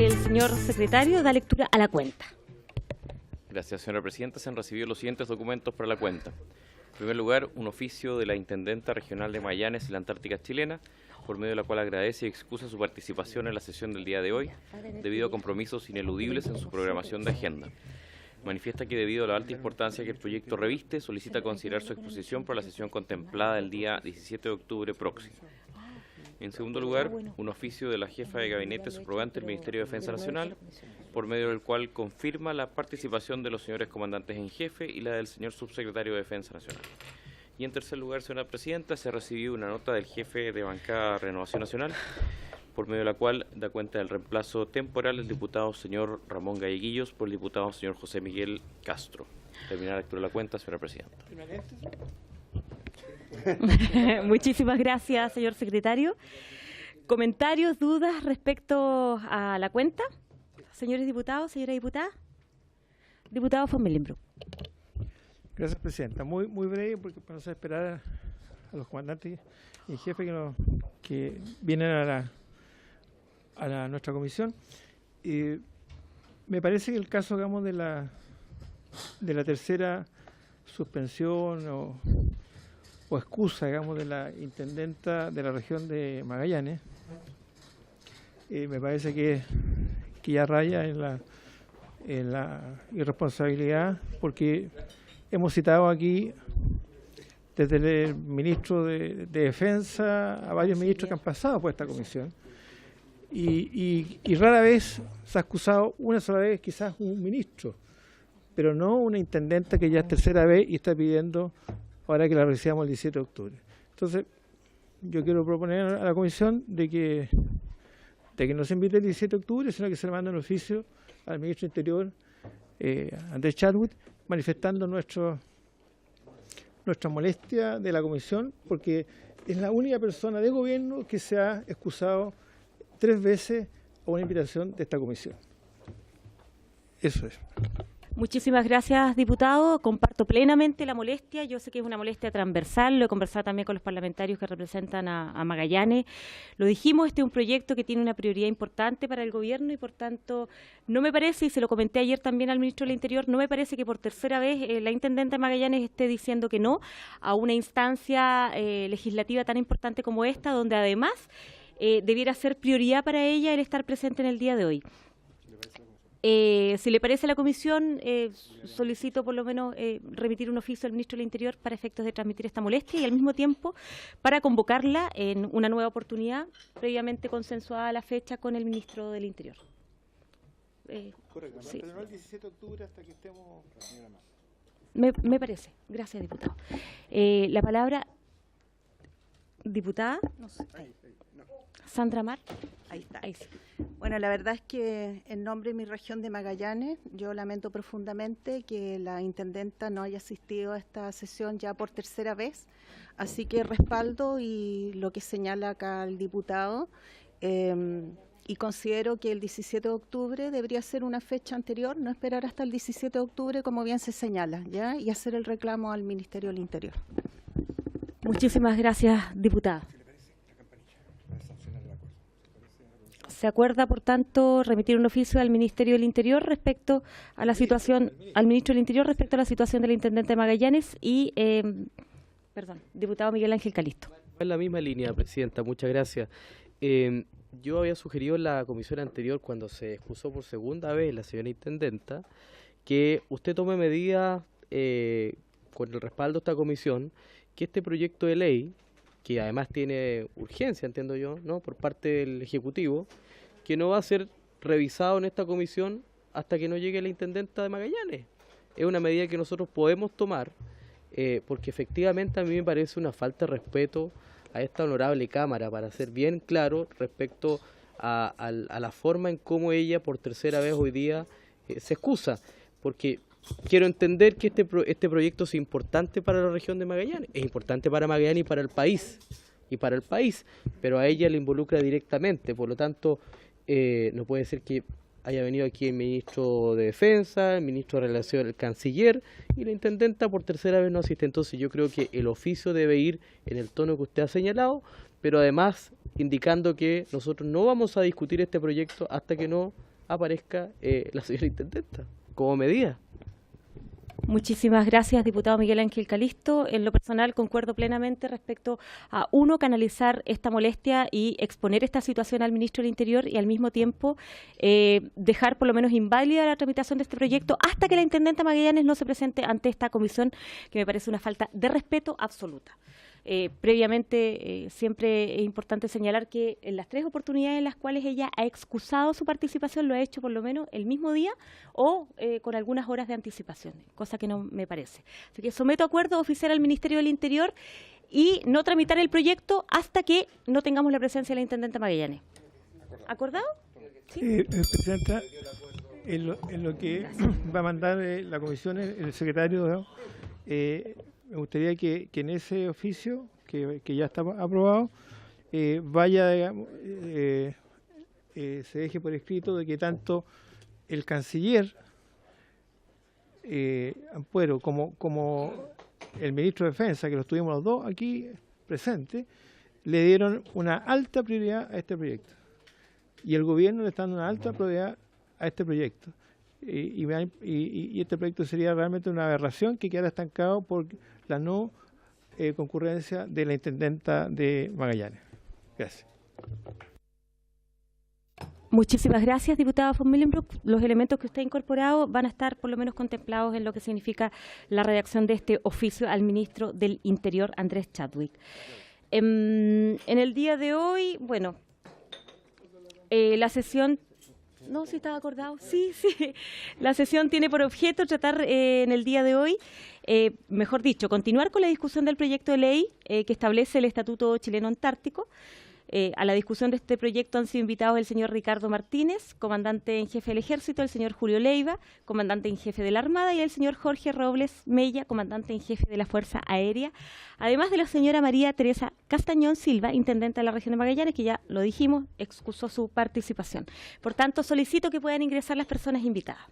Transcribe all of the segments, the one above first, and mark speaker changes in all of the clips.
Speaker 1: el señor secretario da lectura a la cuenta.
Speaker 2: Gracias, señora presidenta. Se han recibido los siguientes documentos para la cuenta. En primer lugar, un oficio de la Intendenta Regional de Magallanes y la Antártica Chilena, por medio de la cual agradece y excusa su participación en la sesión del día de hoy, debido a compromisos ineludibles en su programación de agenda. Manifiesta que debido a la alta importancia que el proyecto reviste, solicita considerar su exposición para la sesión contemplada el día 17 de octubre próximo. En segundo lugar, un oficio de la jefa de gabinete subrogante del Ministerio de Defensa Nacional, por medio del cual confirma la participación de los señores comandantes en jefe y la del señor subsecretario de Defensa Nacional. Y en tercer lugar, señora presidenta, se ha recibido una nota del jefe de bancada Renovación Nacional, por medio de la cual da cuenta del reemplazo temporal del diputado señor Ramón Galleguillos por el diputado señor José Miguel Castro. Terminar la lectura de la cuenta, señora presidenta.
Speaker 1: Muchísimas gracias, señor secretario. ¿Comentarios, dudas respecto a la cuenta? Señores diputados, señora diputada. Diputado von Millenbroek.
Speaker 3: Gracias, presidenta. Muy breve, porque para no hacer esperar a los comandantes y jefes que vienen a nuestra comisión. Me parece que el caso, digamos, de la tercera suspensión o excusa, digamos, de la intendenta de la región de Magallanes, me parece que ya raya en la irresponsabilidad, porque hemos citado aquí desde el ministro de Defensa a varios ministros que han pasado por esta comisión, y rara vez se ha excusado, una sola vez quizás un ministro, pero no una intendenta que ya es tercera vez y está pidiendo ahora que la recibamos el 17 de octubre. Entonces, yo quiero proponer a la comisión de que no se invite el 17 de octubre, sino que se le mande un oficio al ministro de Interior, Andrés Chadwick, manifestando nuestra molestia de la comisión, porque es la única persona de gobierno que se ha excusado 3 veces a una invitación de esta comisión. Eso es.
Speaker 1: Muchísimas gracias, diputado. Comparto plenamente la molestia. Yo sé que es una molestia transversal. Lo he conversado también con los parlamentarios que representan a Magallanes. Lo dijimos, este es un proyecto que tiene una prioridad importante para el gobierno y, por tanto, no me parece, y se lo comenté ayer también al ministro del Interior, no me parece que por tercera vez la intendente de Magallanes esté diciendo que no a una instancia legislativa tan importante como esta, donde además debiera ser prioridad para ella el estar presente en el día de hoy. Si le parece a la comisión, solicito por lo menos remitir un oficio al ministro del Interior para efectos de transmitir esta molestia y al mismo tiempo para convocarla en una nueva oportunidad, previamente consensuada la fecha con el ministro del Interior.
Speaker 3: Correcto,
Speaker 1: sí.
Speaker 3: pero no el 17 de octubre hasta que estemos...
Speaker 1: Me parece. Gracias, diputado. La palabra, diputada.
Speaker 4: No sé.
Speaker 1: Sandra Mar.
Speaker 4: Ahí está.
Speaker 1: Ahí sí.
Speaker 4: Bueno, la verdad es que en nombre de mi región de Magallanes, yo lamento profundamente que la intendenta no haya asistido a esta sesión ya por tercera vez, así que respaldo y lo que señala acá el diputado, y considero que el 17 de octubre debería ser una fecha anterior, no esperar hasta el 17 de octubre como bien se señala, ¿ya? Y hacer el reclamo al Ministerio del Interior.
Speaker 1: Muchísimas gracias, diputada. Se acuerda, por tanto, remitir un oficio al Ministerio del Interior respecto a la situación, al ministro del Interior respecto a la situación del intendente de Magallanes y, diputado Miguel Ángel Calisto.
Speaker 5: En la misma línea, presidenta, muchas gracias. Yo había sugerido en la comisión anterior, cuando se excusó por segunda vez la señora intendenta, que usted tome medidas con el respaldo de esta comisión, que este proyecto de ley, que además tiene urgencia, entiendo yo, ¿no?, por parte del Ejecutivo, que no va a ser revisado en esta comisión hasta que no llegue la intendenta de Magallanes. Es una medida que nosotros podemos tomar, porque efectivamente a mí me parece una falta de respeto a esta honorable Cámara, para ser bien claro respecto a la forma en cómo ella por tercera vez hoy día se excusa, porque quiero entender que este proyecto es importante para la región de Magallanes, es importante para Magallanes y para el país, pero a ella le involucra directamente, por lo tanto no puede ser que haya venido aquí el ministro de Defensa, el ministro de Relaciones, el canciller, y la intendenta por tercera vez no asiste. Entonces yo creo que el oficio debe ir en el tono que usted ha señalado, pero además indicando que nosotros no vamos a discutir este proyecto hasta que no aparezca la señora intendenta como medida.
Speaker 1: Muchísimas gracias, diputado Miguel Ángel Calisto. En lo personal concuerdo plenamente respecto a, uno, canalizar esta molestia y exponer esta situación al ministro del Interior y al mismo tiempo dejar por lo menos inválida la tramitación de este proyecto hasta que la intendenta Magallanes no se presente ante esta comisión, que me parece una falta de respeto absoluta. Previamente, siempre es importante señalar que en las 3 oportunidades en las cuales ella ha excusado su participación, lo ha hecho por lo menos el mismo día o con algunas horas de anticipación, cosa que no me parece. Así que someto acuerdo oficial al Ministerio del Interior y no tramitar el proyecto hasta que no tengamos la presencia de la intendenta Magallanes. ¿Acordado? ¿Sí?
Speaker 3: Presidenta, en lo que va a mandar la comisión, el secretario, me gustaría que en ese oficio, que ya está aprobado, vaya, digamos, se deje por escrito de que tanto el canciller Ampuero como el ministro de Defensa, que los tuvimos los dos aquí presentes, le dieron una alta prioridad a este proyecto. Y el gobierno le está dando una alta prioridad a este proyecto. Y este proyecto sería realmente una aberración que quedara estancado por la no concurrencia de la intendenta de Magallanes. Gracias.
Speaker 1: Muchísimas gracias, diputada von Millenbroek. Los elementos que usted ha incorporado van a estar por lo menos contemplados en lo que significa la redacción de este oficio al ministro del Interior, Andrés Chadwick. En el día de hoy, bueno, la sesión... No, sí estaba acordado. Sí. La sesión tiene por objeto tratar en el día de hoy, mejor dicho, continuar con la discusión del proyecto de ley que establece el Estatuto Chileno Antártico. A la discusión de este proyecto han sido invitados el señor Ricardo Martínez, comandante en jefe del Ejército, el señor Julio Leiva, comandante en jefe de la Armada, y el señor Jorge Robles Mella, comandante en jefe de la Fuerza Aérea, además de la señora María Teresa Castañón Silva, intendenta de la región de Magallanes, que ya lo dijimos, excusó su participación. Por tanto, solicito que puedan ingresar las personas invitadas.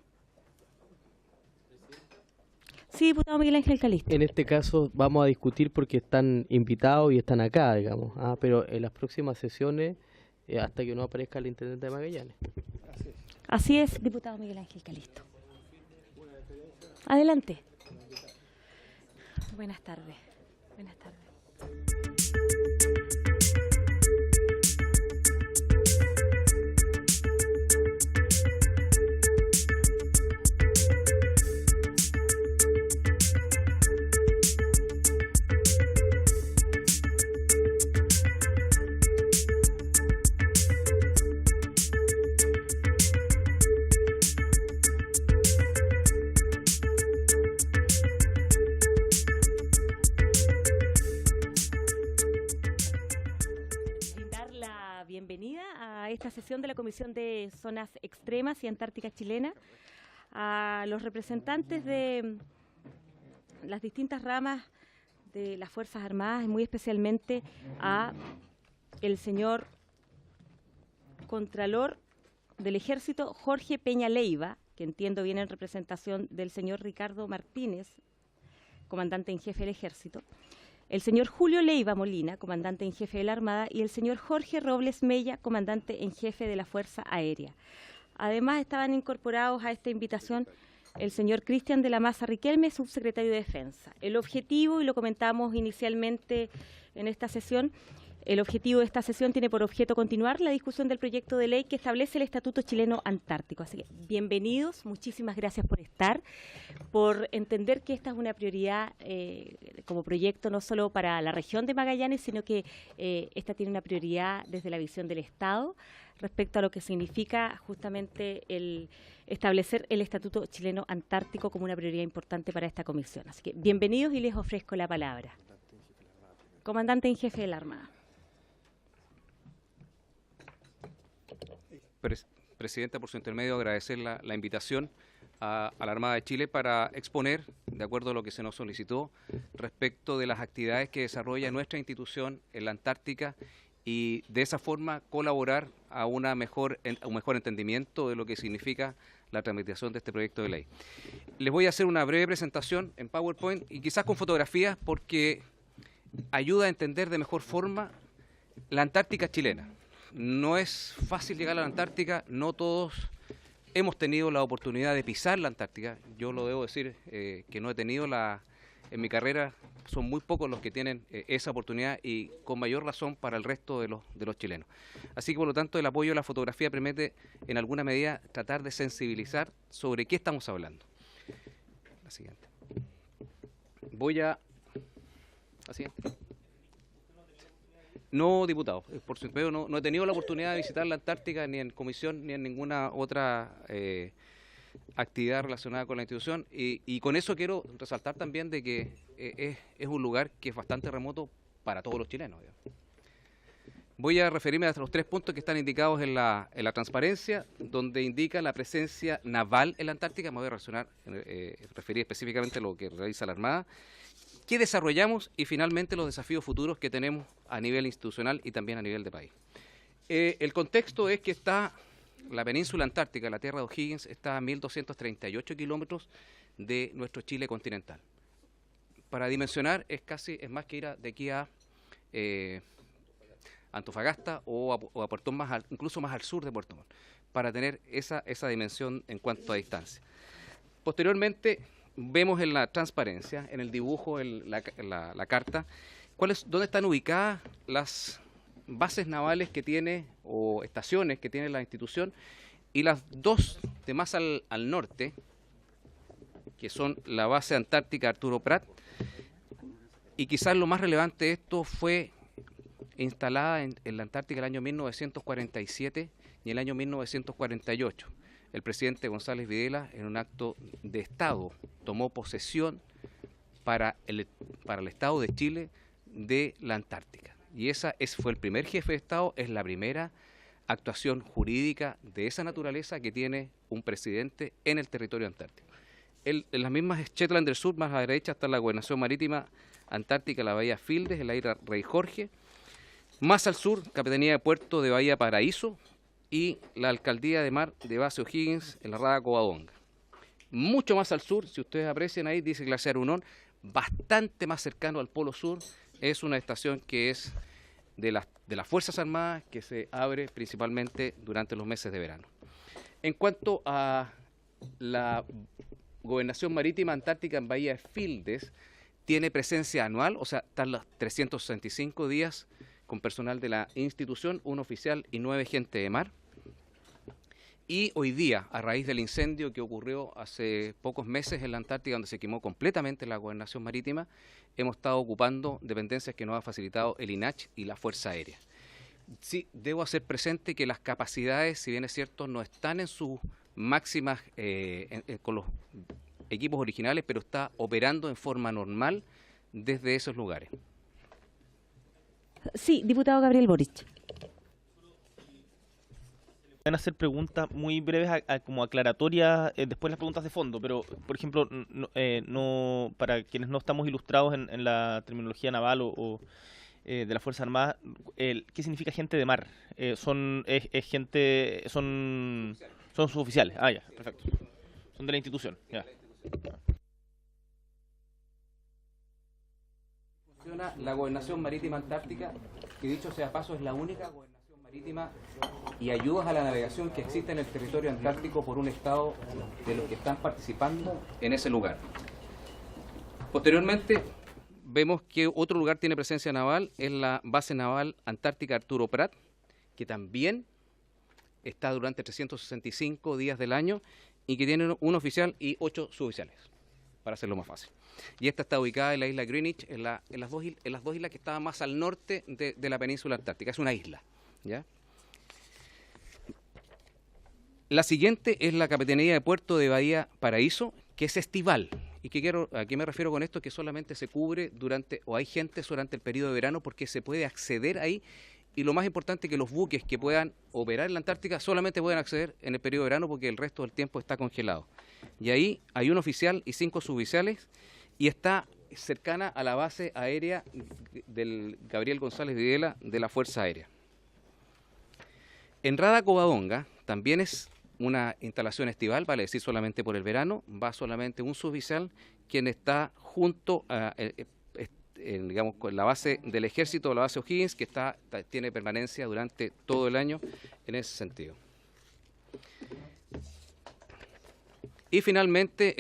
Speaker 1: Sí, diputado Miguel Ángel Calisto.
Speaker 5: En este caso vamos a discutir porque están invitados y están acá, digamos, pero en las próximas sesiones, hasta que no aparezca el intendente de Magallanes.
Speaker 1: Así es, diputado Miguel Ángel Calisto. Adelante. Buenas tardes. Buenas tardes. Bienvenida a esta sesión de la Comisión de Zonas Extremas y Antártica Chilena, a los representantes de las distintas ramas de las Fuerzas Armadas y muy especialmente a el señor Contralor del Ejército Jorge Peña Leiva, que entiendo viene en representación del señor Ricardo Martínez, comandante en jefe del Ejército, el señor Julio Leiva Molina, comandante en jefe de la Armada, y el señor Jorge Robles Mella, comandante en jefe de la Fuerza Aérea. Además, estaban incorporados a esta invitación el señor Cristian de la Maza Riquelme, subsecretario de Defensa. El objetivo, y lo comentamos inicialmente en esta sesión, el objetivo de esta sesión tiene por objeto continuar la discusión del proyecto de ley que establece el Estatuto Chileno Antártico. Así que, bienvenidos, muchísimas gracias por estar, por entender que esta es una prioridad como proyecto no solo para la región de Magallanes, sino que esta tiene una prioridad desde la visión del Estado respecto a lo que significa justamente el establecer el Estatuto Chileno Antártico como una prioridad importante para esta comisión. Así que, bienvenidos y les ofrezco la palabra. Comandante en jefe de la Armada.
Speaker 6: Presidenta, por su intermedio, agradecer la invitación a la Armada de Chile para exponer, de acuerdo a lo que se nos solicitó, respecto de las actividades que desarrolla nuestra institución en la Antártica y de esa forma colaborar a un mejor entendimiento de lo que significa la tramitación de este proyecto de ley. Les voy a hacer una breve presentación en PowerPoint y quizás con fotografías porque ayuda a entender de mejor forma la Antártica chilena. No es fácil llegar a la Antártica, no todos hemos tenido la oportunidad de pisar la Antártica. Yo lo debo decir que no he tenido en mi carrera, son muy pocos los que tienen esa oportunidad y con mayor razón para el resto de los chilenos. Así que por lo tanto el apoyo a la fotografía permite en alguna medida tratar de sensibilizar sobre qué estamos hablando. La siguiente. La siguiente. No, diputado, por supuesto, no he tenido la oportunidad de visitar la Antártica ni en comisión ni en ninguna otra actividad relacionada con la institución y con eso quiero resaltar también de que es un lugar que es bastante remoto para todos los chilenos. Digamos. Voy a referirme a los 3 puntos que están indicados en la transparencia, donde indica la presencia naval en la Antártica. Me voy a referir específicamente a lo que realiza la Armada, qué desarrollamos y finalmente los desafíos futuros que tenemos a nivel institucional y también a nivel de país. El contexto es que está la península antártica, la tierra de O'Higgins, está a 1.238 kilómetros de nuestro Chile continental. Para dimensionar es más que ir de aquí a Antofagasta o a Puerto Montt, incluso más al sur de Puerto Montt, para tener esa dimensión en cuanto a distancia. Posteriormente vemos en la transparencia, en el dibujo, en la carta, dónde están ubicadas las bases navales que tiene o estaciones que tiene la institución y las 2 de más al norte, que son la base antártica Arturo Prat, y quizás lo más relevante de esto fue instalada en la Antártica el año 1947 y el año 1948. El presidente González Videla, en un acto de Estado, tomó posesión para el Estado de Chile de la Antártica. Y ese fue el primer jefe de Estado, es la primera actuación jurídica de esa naturaleza que tiene un presidente en el territorio antártico. En las mismas Shetland del Sur, más a la derecha, está la Gobernación Marítima Antártica, la Bahía Fildes, en la isla Rey Jorge. Más al sur, Capitanía de Puerto de Bahía Paraíso y la Alcaldía de Mar de Base O'Higgins, en la Rada Covadonga. Mucho más al sur, si ustedes aprecian ahí, dice Glaciar Unón, bastante más cercano al Polo Sur. Es una estación que es de las Fuerzas Armadas, que se abre principalmente durante los meses de verano. En cuanto a la Gobernación Marítima Antártica en Bahía Fildes, tiene presencia anual, o sea, están los 365 días con personal de la institución, 1 oficial y 9 gente de mar. Y hoy día, a raíz del incendio que ocurrió hace pocos meses en la Antártica, donde se quemó completamente la Gobernación Marítima, hemos estado ocupando dependencias que nos ha facilitado el INACH y la Fuerza Aérea. Sí, debo hacer presente que las capacidades, si bien es cierto, no están en sus máximas con los equipos originales, pero está operando en forma normal desde esos lugares.
Speaker 1: Sí, diputado Gabriel Boric.
Speaker 7: Van a hacer preguntas muy breves como aclaratorias, después las preguntas de fondo, pero por ejemplo, no para quienes no estamos ilustrados en la terminología naval o de la Fuerza Armada, ¿qué significa gente de mar? Son sus oficiales. Ah, ya, perfecto. Son de la institución. Ya.
Speaker 6: Funciona la Gobernación Marítima Antártica, que dicho sea paso es la única gobernación marítima y ayudas a la navegación que existe en el territorio antártico por un estado de los que están participando en ese lugar. Posteriormente vemos que otro lugar tiene presencia naval, es la base naval antártica Arturo Prat, que también está durante 365 días del año y que tiene 1 oficial y 8 suboficiales, para hacerlo más fácil. Y esta está ubicada en la isla Greenwich, en las dos islas que estaban más al norte de la península antártica. Es una isla, ¿ya? La siguiente es la Capitanía de Puerto de Bahía Paraíso, que es estival. ¿Y a qué me refiero con esto? Que solamente se cubre o hay gente durante el periodo de verano porque se puede acceder ahí. Y lo más importante es que los buques que puedan operar en la Antártica solamente pueden acceder en el periodo de verano porque el resto del tiempo está congelado. Y ahí hay 1 oficial y 5 suboficiales y está cercana a la base aérea del Gabriel González Videla de la Fuerza Aérea. En Rada Covadonga también es una instalación estival, vale decir solamente por el verano, va solamente un suboficial quien está junto a digamos, con la base del ejército, la base O'Higgins, que tiene permanencia durante todo el año en ese sentido. Y finalmente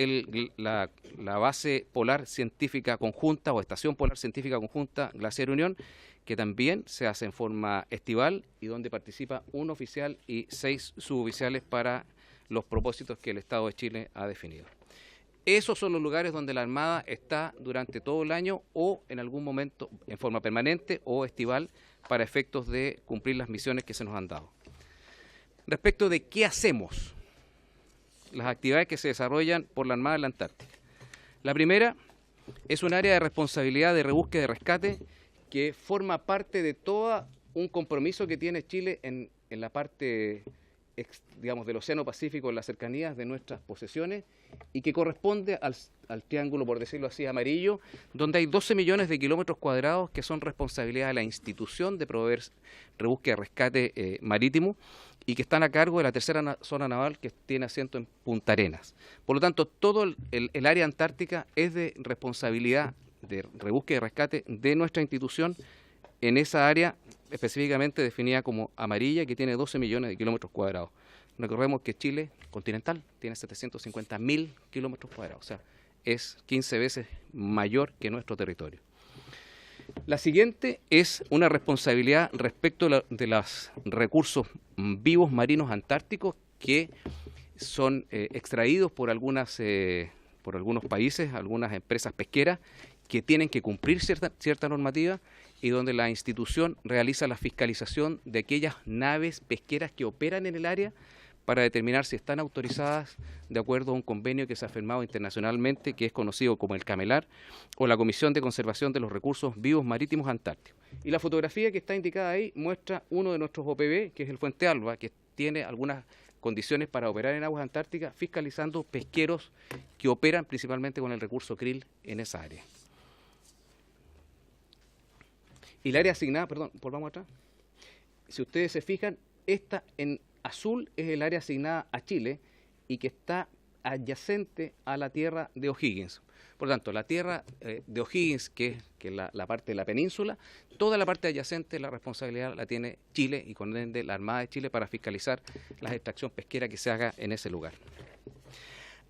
Speaker 6: la base polar científica conjunta o estación polar científica conjunta Glaciar Unión, que también se hace en forma estival y donde participa un oficial y 6 suboficiales para los propósitos que el Estado de Chile ha definido. Esos son los lugares donde la Armada está durante todo el año o en algún momento en forma permanente o estival para efectos de cumplir las misiones que se nos han dado. Respecto de qué hacemos, las actividades que se desarrollan por la Armada en la Antártica. La primera es un área de responsabilidad de rebúsqueda y rescate que forma parte de todo un compromiso que tiene Chile en la parte, digamos, del Océano Pacífico, en las cercanías de nuestras posesiones, y que corresponde al triángulo, por decirlo así, amarillo, donde hay 12 millones de kilómetros cuadrados que son responsabilidad de la institución de proveer rebúsqueda y rescate marítimo, y que están a cargo de la tercera zona naval que tiene asiento en Punta Arenas. Por lo tanto, todo el área antártica es de responsabilidad de rebúsqueda y rescate de nuestra institución en esa área específicamente definida como amarilla, que tiene 12 millones de kilómetros cuadrados. Recordemos que Chile continental tiene 750.000 kilómetros cuadrados, o sea, es 15 veces mayor que nuestro territorio. La siguiente es una responsabilidad respecto de los recursos vivos marinos antárticos que son extraídos por algunos países, algunas empresas pesqueras que tienen que cumplir cierta normativa y donde la institución realiza la fiscalización de aquellas naves pesqueras que operan en el área para determinar si están autorizadas de acuerdo a un convenio que se ha firmado internacionalmente, que es conocido como el CAMELAR, o la Comisión de Conservación de los Recursos Vivos Marítimos Antárticos. Y la fotografía que está indicada ahí muestra uno de nuestros OPV, que es el Fuente Alba, que tiene algunas condiciones para operar en aguas antárticas, fiscalizando pesqueros que operan principalmente con el recurso krill en esa área. Y el área asignada, perdón, volvamos atrás. Si ustedes se fijan, esta en azul es el área asignada a Chile y que está adyacente a la tierra de O'Higgins. Por lo tanto, la tierra de O'Higgins, que es la parte de la península, toda la parte adyacente, la responsabilidad la tiene Chile y con ende la Armada de Chile para fiscalizar la extracción pesquera que se haga en ese lugar.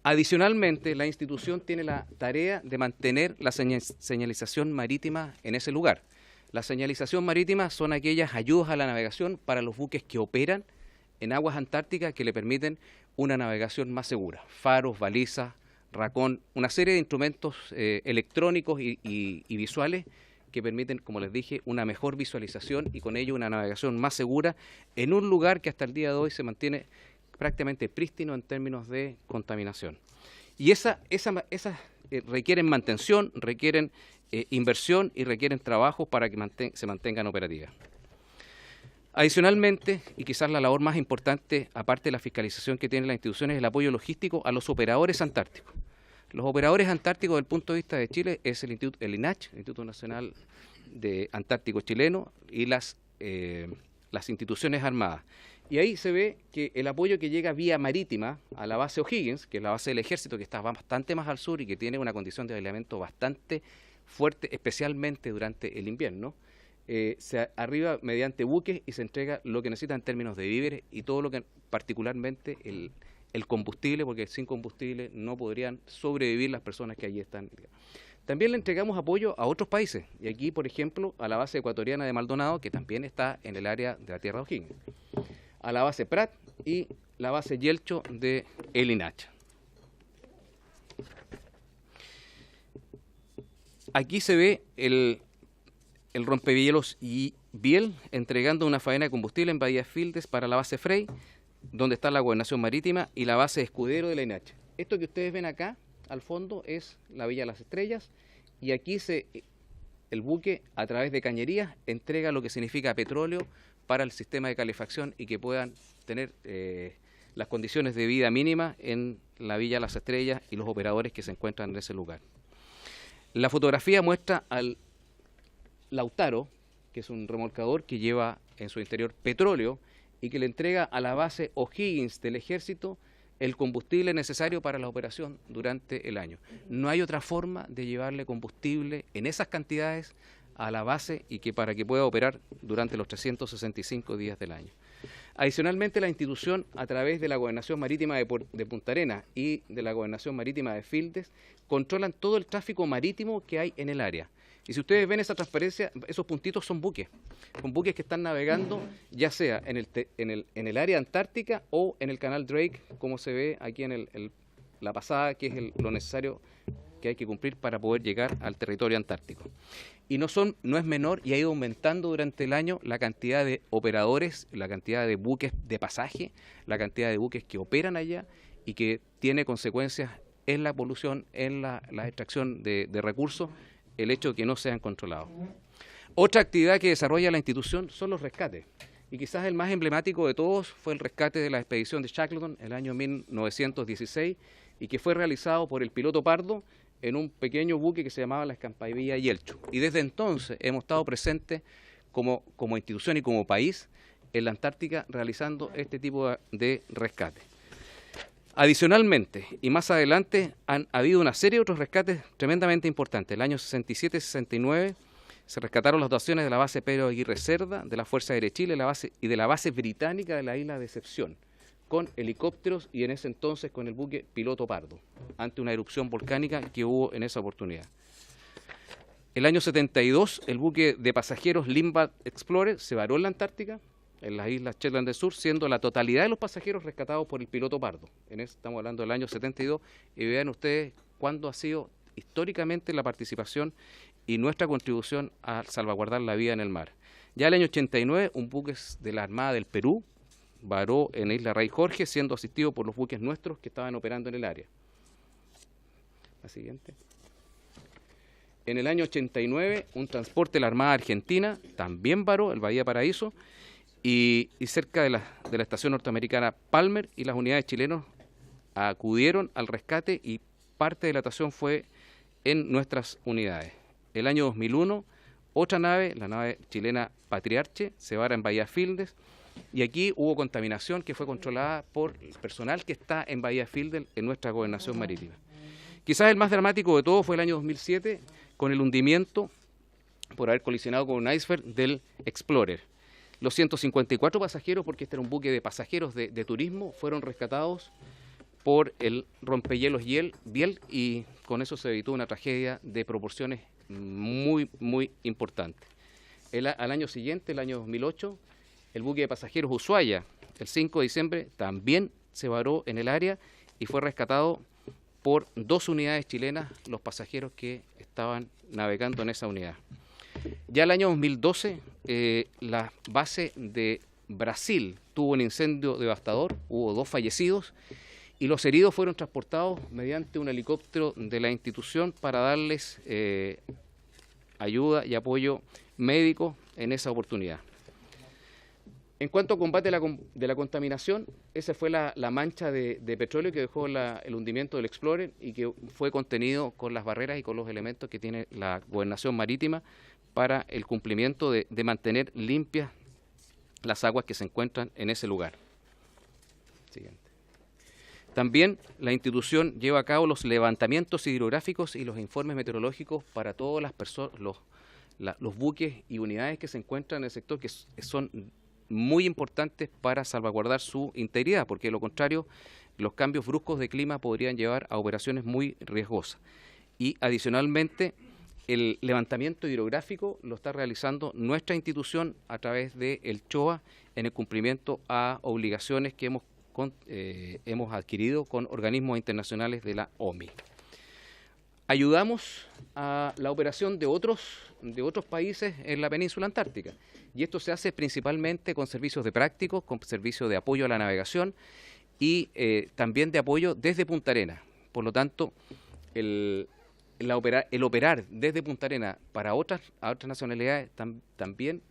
Speaker 6: Adicionalmente, la institución tiene la tarea de mantener la señalización marítima en ese lugar. La señalización marítima son aquellas ayudas a la navegación para los buques que operan en aguas antárticas que le permiten una navegación más segura. Faros, balizas, racón, una serie de instrumentos electrónicos y visuales que permiten, como les dije, una mejor visualización y con ello una navegación más segura en un lugar que hasta el día de hoy se mantiene prácticamente prístino en términos de contaminación. Y esas requieren mantención, requieren inversión y requieren trabajo para que se mantengan operativas. Adicionalmente, y quizás la labor más importante, aparte de la fiscalización que tienen las instituciones, es el apoyo logístico a los operadores antárticos. Los operadores antárticos, desde el punto de vista de Chile, es el INACH, el Instituto Nacional de Antártico Chileno, y las instituciones armadas. Y ahí se ve que el apoyo que llega vía marítima a la base O'Higgins, que es la base del ejército, que está bastante más al sur y que tiene una condición de aislamiento bastante fuerte, especialmente durante el invierno, se arriba mediante buques y se entrega lo que necesita en términos de víveres y todo lo que, particularmente el combustible, porque sin combustible no podrían sobrevivir las personas que allí están. También le entregamos apoyo a otros países, y aquí, por ejemplo, a la base ecuatoriana de Maldonado, que también está en el área de la tierra de O'Higgins, a la base Prat y la base Yelcho de El INACH. Aquí se ve el rompehielos y Biel entregando una faena de combustible en Bahía Fildes para la base Frey, donde está la gobernación marítima, y la base Escudero de la INACH. Esto que ustedes ven acá, al fondo, es la Villa Las Estrellas, y aquí el buque, a través de cañerías, entrega lo que significa petróleo para el sistema de calefacción y que puedan tener las condiciones de vida mínima en la Villa Las Estrellas y los operadores que se encuentran en ese lugar. La fotografía muestra al Lautaro, que es un remolcador que lleva en su interior petróleo y que le entrega a la base O'Higgins del ejército el combustible necesario para la operación durante el año. No hay otra forma de llevarle combustible en esas cantidades a la base y para que pueda operar durante los 365 días del año. Adicionalmente, la institución, a través de la Gobernación Marítima de Punta Arenas y de la Gobernación Marítima de Fildes, controlan todo el tráfico marítimo que hay en el área. Y si ustedes ven esa transparencia, esos puntitos son buques que están navegando, ya sea en el área antártica o en el canal Drake, como se ve aquí en la pasada, que es lo necesario que hay que cumplir para poder llegar al territorio antártico. Y no es menor, y ha ido aumentando durante el año la cantidad de operadores, la cantidad de buques de pasaje, la cantidad de buques que operan allá y que tiene consecuencias en la polución, en la extracción de recursos, el hecho de que no sean controlados. Otra actividad que desarrolla la institución son los rescates. Y quizás el más emblemático de todos fue el rescate de la expedición de Shackleton en el año 1916 y que fue realizado por el piloto Pardo en un pequeño buque que se llamaba la Escampadilla Yelcho. Y desde entonces hemos estado presentes como institución y como país en la Antártica realizando este tipo de rescate. Adicionalmente, y más adelante, han habido una serie de otros rescates tremendamente importantes. El año 67-69 se rescataron las dotaciones de la base Pedro Aguirre Cerda, de la Fuerza Aérea de Chile y de la base británica de la isla de Decepción, con helicópteros y en ese entonces con el buque Piloto Pardo, ante una erupción volcánica que hubo en esa oportunidad. El año 72, el buque de pasajeros Limbat Explorer se varó en la Antártica, en las islas Shetland del Sur, siendo la totalidad de los pasajeros rescatados por el Piloto Pardo. Estamos hablando del año 72, y vean ustedes cuándo ha sido históricamente la participación y nuestra contribución a salvaguardar la vida en el mar. Ya el año 89, un buque de la Armada del Perú varó en la isla Rey Jorge, siendo asistido por los buques nuestros que estaban operando en el área. La siguiente. En el año 89, un transporte de la Armada Argentina también varó el Bahía Paraíso, y cerca de la estación norteamericana Palmer, y las unidades chilenas acudieron al rescate y parte de la dotación fue en nuestras unidades. El año 2001, otra nave, la nave chilena Patriarche, se vara en Bahía Fildes, y aquí hubo contaminación que fue controlada por el personal que está en Bahía Fildes en nuestra gobernación marítima. Quizás el más dramático de todo fue el año 2007, con el hundimiento por haber colisionado con un iceberg del Explorer. Los 154 pasajeros, porque este era un buque de pasajeros de turismo, fueron rescatados por el rompehielos Biel, y con eso se evitó una tragedia de proporciones muy, muy importantes. Al año siguiente, el año 2008, el buque de pasajeros Ushuaia, el 5 de diciembre, también se varó en el área y fue rescatado por 2 unidades chilenas, los pasajeros que estaban navegando en esa unidad. Ya el año 2012, la base de Brasil tuvo un incendio devastador, hubo 2 fallecidos y los heridos fueron transportados mediante un helicóptero de la institución para darles ayuda y apoyo médico en esa oportunidad. En cuanto a combate de la contaminación, esa fue la mancha de petróleo que dejó el hundimiento del Explorer y que fue contenido con las barreras y con los elementos que tiene la Gobernación Marítima para el cumplimiento de mantener limpias las aguas que se encuentran en ese lugar. Siguiente. También la institución lleva a cabo los levantamientos hidrográficos y los informes meteorológicos para todas las personas, los buques y unidades que se encuentran en el sector, que son muy importantes para salvaguardar su integridad, porque de lo contrario los cambios bruscos de clima podrían llevar a operaciones muy riesgosas. Y adicionalmente el levantamiento hidrográfico lo está realizando nuestra institución a través del CHOA en el cumplimiento a obligaciones que hemos adquirido con organismos internacionales de la OMI. Ayudamos a la operación de otros países en la península antártica, y esto se hace principalmente con servicios de prácticos, con servicios de apoyo a la navegación y también de apoyo desde Punta Arenas. Por lo tanto, el operar desde Punta Arenas para otras nacionalidades también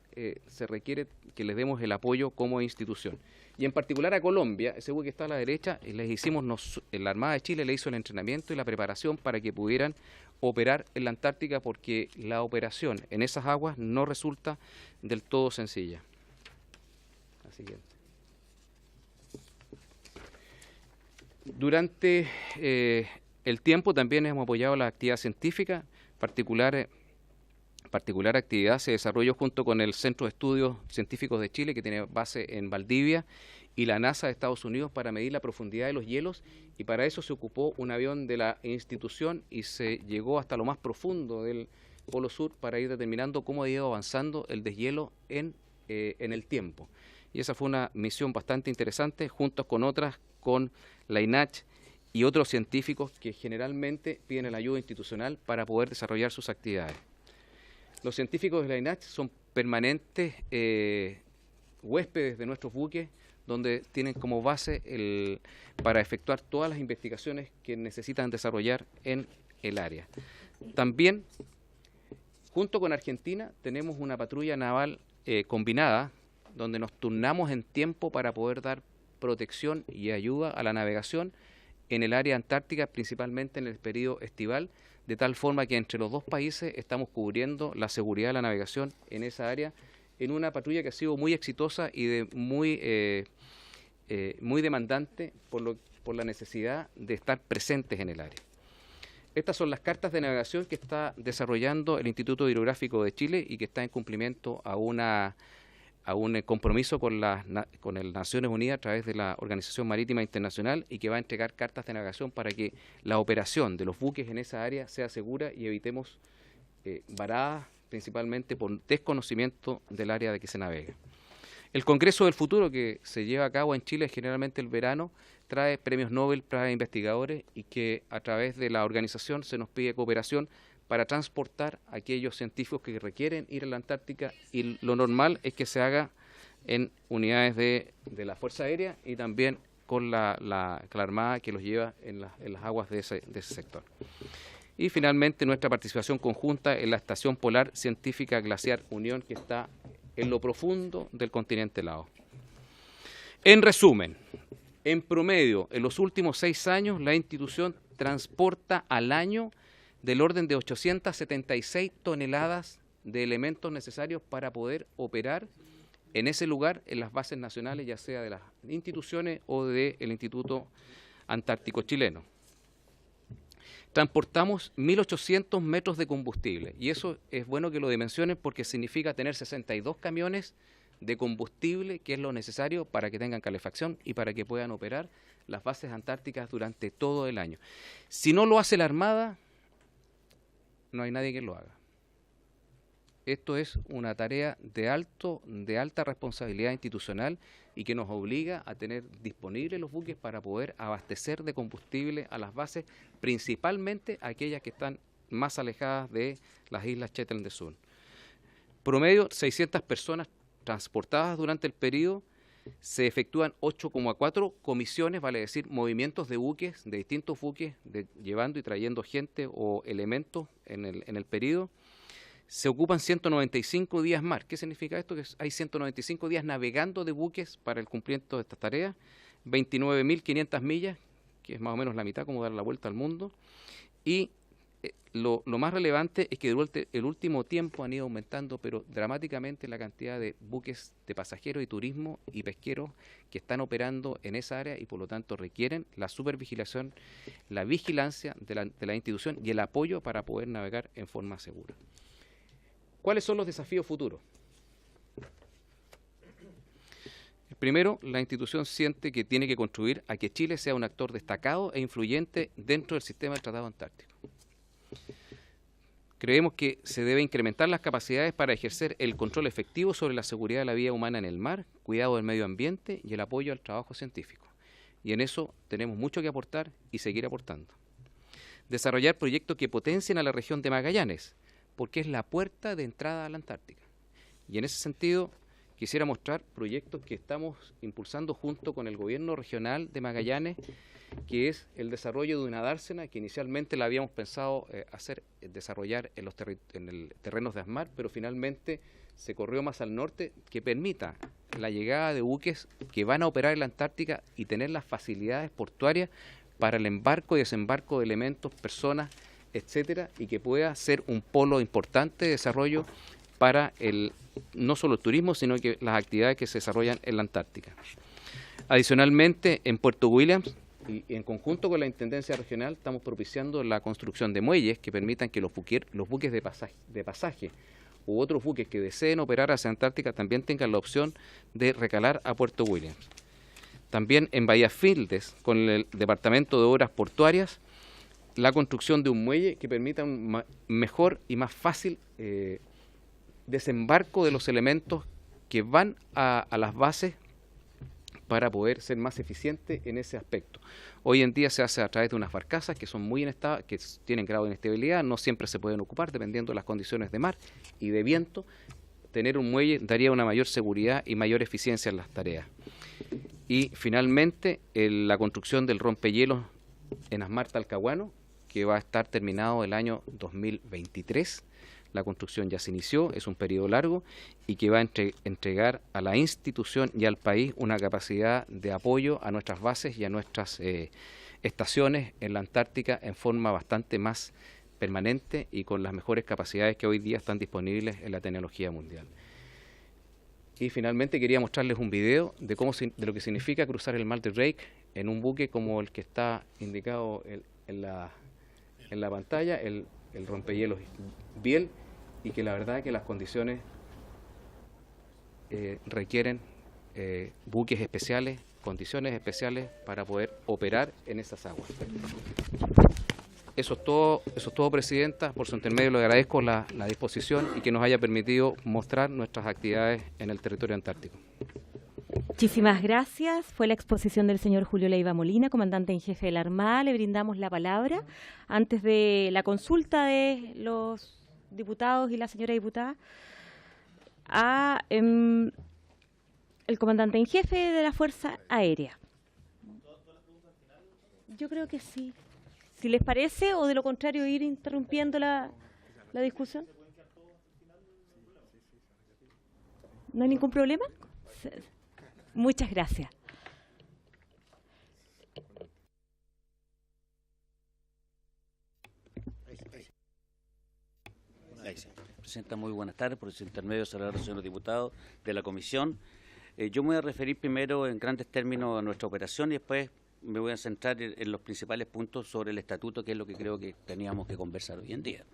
Speaker 6: se requiere que les demos el apoyo como institución. Y en particular a Colombia, ese buque que está a la derecha, la Armada de Chile le hizo el entrenamiento y la preparación para que pudieran operar en la Antártica, porque la operación en esas aguas no resulta del todo sencilla. La siguiente. Durante el tiempo también hemos apoyado la actividad científica, en particular particular actividad se desarrolló junto con el Centro de Estudios Científicos de Chile, que tiene base en Valdivia, y la NASA de Estados Unidos para medir la profundidad de los hielos, y para eso se ocupó un avión de la institución y se llegó hasta lo más profundo del Polo Sur para ir determinando cómo ha ido avanzando el deshielo en el tiempo. Y esa fue una misión bastante interesante, junto con otras, con la INACH y otros científicos que generalmente piden la ayuda institucional para poder desarrollar sus actividades. Los científicos de la INACH son permanentes huéspedes de nuestros buques, donde tienen como base para efectuar todas las investigaciones que necesitan desarrollar en el área. También, junto con Argentina, tenemos una patrulla naval combinada, donde nos turnamos en tiempo para poder dar protección y ayuda a la navegación en el área antártica, principalmente en el periodo estival, de tal forma que entre los dos países estamos cubriendo la seguridad de la navegación en esa área, en una patrulla que ha sido muy exitosa y muy demandante por la necesidad de estar presentes en el área. Estas son las cartas de navegación que está desarrollando el Instituto Hidrográfico de Chile y que está en cumplimiento a un compromiso con las Naciones Unidas a través de la Organización Marítima Internacional, y que va a entregar cartas de navegación para que la operación de los buques en esa área sea segura y evitemos varadas, principalmente por desconocimiento del área de que se navega. El Congreso del Futuro, que se lleva a cabo en Chile generalmente el verano, trae premios Nobel para investigadores, y que a través de la organización se nos pide cooperación para transportar a aquellos científicos que requieren ir a la Antártica, y lo normal es que se haga en unidades de la Fuerza Aérea y también con la Armada, que los lleva en las aguas de ese sector. Y finalmente nuestra participación conjunta en la Estación Polar Científica Glaciar Unión, que está en lo profundo del continente helado. En resumen, en promedio, en los últimos 6 años, la institución transporta al año del orden de 876 toneladas de elementos necesarios para poder operar en ese lugar, en las bases nacionales, ya sea de las instituciones o del Instituto Antártico Chileno. Transportamos 1.800 metros de combustible, y eso es bueno que lo dimensionen, porque significa tener 62 camiones de combustible, que es lo necesario para que tengan calefacción y para que puedan operar las bases antárticas durante todo el año. Si no lo hace la Armada, no hay nadie que lo haga. Esto es una tarea de alta responsabilidad institucional, y que nos obliga a tener disponibles los buques para poder abastecer de combustible a las bases, principalmente aquellas que están más alejadas de las islas Shetland del Sur. Promedio 600 personas transportadas durante el periodo. Se efectúan 8,4 comisiones, vale decir, movimientos de buques, de distintos buques, llevando y trayendo gente o elementos en el periodo. Se ocupan 195 días mar. ¿Qué significa esto? Que hay 195 días navegando de buques para el cumplimiento de estas tareas, 29.500 millas, que es más o menos la mitad, como dar la vuelta al mundo. Y lo más relevante es que durante el último tiempo han ido aumentando, pero dramáticamente, la cantidad de buques de pasajeros y turismo y pesqueros que están operando en esa área, y por lo tanto requieren la supervigilación, la vigilancia de la institución y el apoyo para poder navegar en forma segura. ¿Cuáles son los desafíos futuros? Primero, la institución siente que tiene que contribuir a que Chile sea un actor destacado e influyente dentro del sistema del Tratado Antártico. Creemos que se debe incrementar las capacidades para ejercer el control efectivo sobre la seguridad de la vida humana en el mar, cuidado del medio ambiente y el apoyo al trabajo científico. Y en eso tenemos mucho que aportar y seguir aportando. Desarrollar proyectos que potencien a la región de Magallanes, porque es la puerta de entrada a la Antártica. Y en ese sentido, quisiera mostrar proyectos que estamos impulsando junto con el gobierno regional de Magallanes, que es el desarrollo de una dársena que inicialmente la habíamos pensado desarrollar en el terrenos de ASMAR, pero finalmente se corrió más al norte, que permita la llegada de buques que van a operar en la Antártica y tener las facilidades portuarias para el embarco y desembarco de elementos, personas, etcétera, y que pueda ser un polo importante de desarrollo para no solo el turismo, sino que las actividades que se desarrollan en la Antártica. Adicionalmente, en Puerto Williams y en conjunto con la Intendencia Regional estamos propiciando la construcción de muelles que permitan que los buques de pasaje u otros buques que deseen operar hacia Antártica también tengan la opción de recalar a Puerto Williams. También en Bahía Fields, con el Departamento de Obras Portuarias, la construcción de un muelle que permita un mejor y más fácil desembarco de los elementos que van a las bases para poder ser más eficiente en ese aspecto. Hoy en día se hace a través de unas barcazas que son muy inestables, que tienen grado de inestabilidad, no siempre se pueden ocupar dependiendo de las condiciones de mar y de viento. Tener un muelle daría una mayor seguridad y mayor eficiencia en las tareas. Y finalmente la construcción del rompehielos en Asmar Talcahuano, que va a estar terminado el año 2023. La construcción ya se inició, es un periodo largo y que va a entregar a la institución y al país una capacidad de apoyo a nuestras bases y a nuestras estaciones en la Antártica en forma bastante más permanente y con las mejores capacidades que hoy día están disponibles en la tecnología mundial. Y finalmente quería mostrarles un video de lo que significa cruzar el mar de Drake en un buque como el que está indicado en la pantalla, el rompehielos Biel, y que la verdad es que las condiciones requieren buques especiales, condiciones especiales para poder operar en esas aguas. Eso es todo, Presidenta. Por su intermedio le agradezco la disposición y que nos haya permitido mostrar nuestras actividades en el territorio antártico.
Speaker 1: Muchísimas gracias. Fue la exposición del señor Julio Leiva Molina, comandante en jefe de la Armada. Le brindamos la palabra antes de la consulta de los diputados y la señora diputada a el comandante en jefe de la Fuerza Aérea. Yo creo que sí. Si les parece, o de lo contrario ir interrumpiendo la discusión. ¿No hay ningún problema? Muchas gracias.
Speaker 8: Presidenta, muy buenas tardes. Por su intermedio, saludar a los señores diputados de la comisión. Yo me voy a referir primero en grandes términos a nuestra operación y después me voy a centrar en los principales puntos sobre el estatuto, que es lo que creo que teníamos que conversar hoy en día.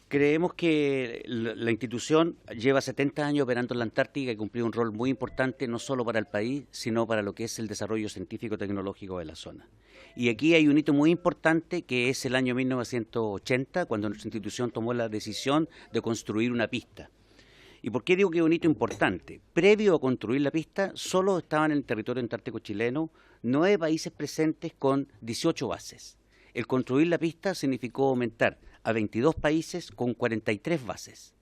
Speaker 8: Creemos que la institución lleva 70 años operando en la Antártica y cumplió un rol muy importante no solo para el país, sino para lo que es el desarrollo científico-tecnológico de la zona. Y aquí hay un hito muy importante que es el año 1980, cuando nuestra institución tomó la decisión de construir una pista. ¿Y por qué digo que es un hito importante? Previo a construir la pista, solo estaban en el territorio antártico chileno 9 países presentes con 18 bases. El construir la pista significó aumentar a 22 países con 43 bases.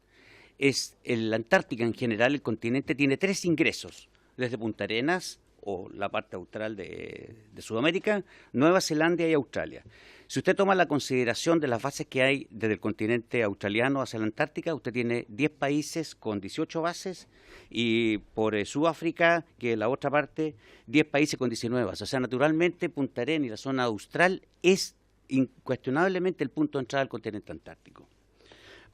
Speaker 8: En la Antártica en general, el continente tiene 3 ingresos, desde Punta Arenas, o la parte austral de Sudamérica, Nueva Zelanda y Australia. Si usted toma la consideración de las bases que hay desde el continente australiano hacia la Antártica, usted tiene 10 países con 18 bases y por Sudáfrica, que es la otra parte, 10 países con 19 bases. O sea, naturalmente Punta Arenas y la zona austral es incuestionablemente el punto de entrada al continente antártico.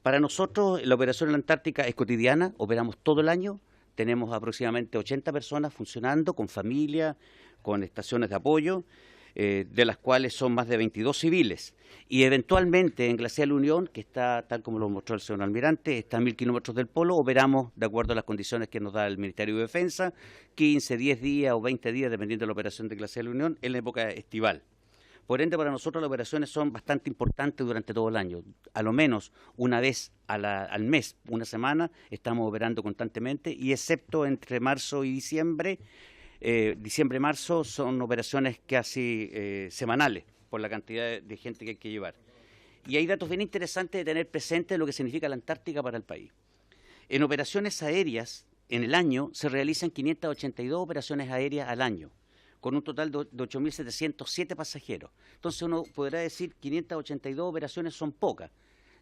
Speaker 8: Para nosotros la operación en la Antártica es cotidiana, operamos todo el año, tenemos aproximadamente 80 personas funcionando con familia, con estaciones de apoyo, de las cuales son más de 22 civiles. Y eventualmente en Glacial Unión, que está, tal como lo mostró el señor almirante, está a 1000 kilómetros del polo, operamos de acuerdo a las condiciones que nos da el Ministerio de Defensa, 15, 10 días o 20 días, dependiendo de la operación de Glacial Unión, en la época estival. Por ende, para nosotros las operaciones son bastante importantes durante todo el año. A lo menos una vez al mes, una semana, estamos operando constantemente y excepto entre marzo y diciembre, diciembre-marzo son operaciones casi semanales por la cantidad de gente que hay que llevar. Y hay datos bien interesantes de tener presente lo que significa la Antártica para el país. En operaciones aéreas, en el año, se realizan 582 operaciones aéreas al año, con un total de 8.707 pasajeros. Entonces uno podrá decir 582 operaciones son pocas.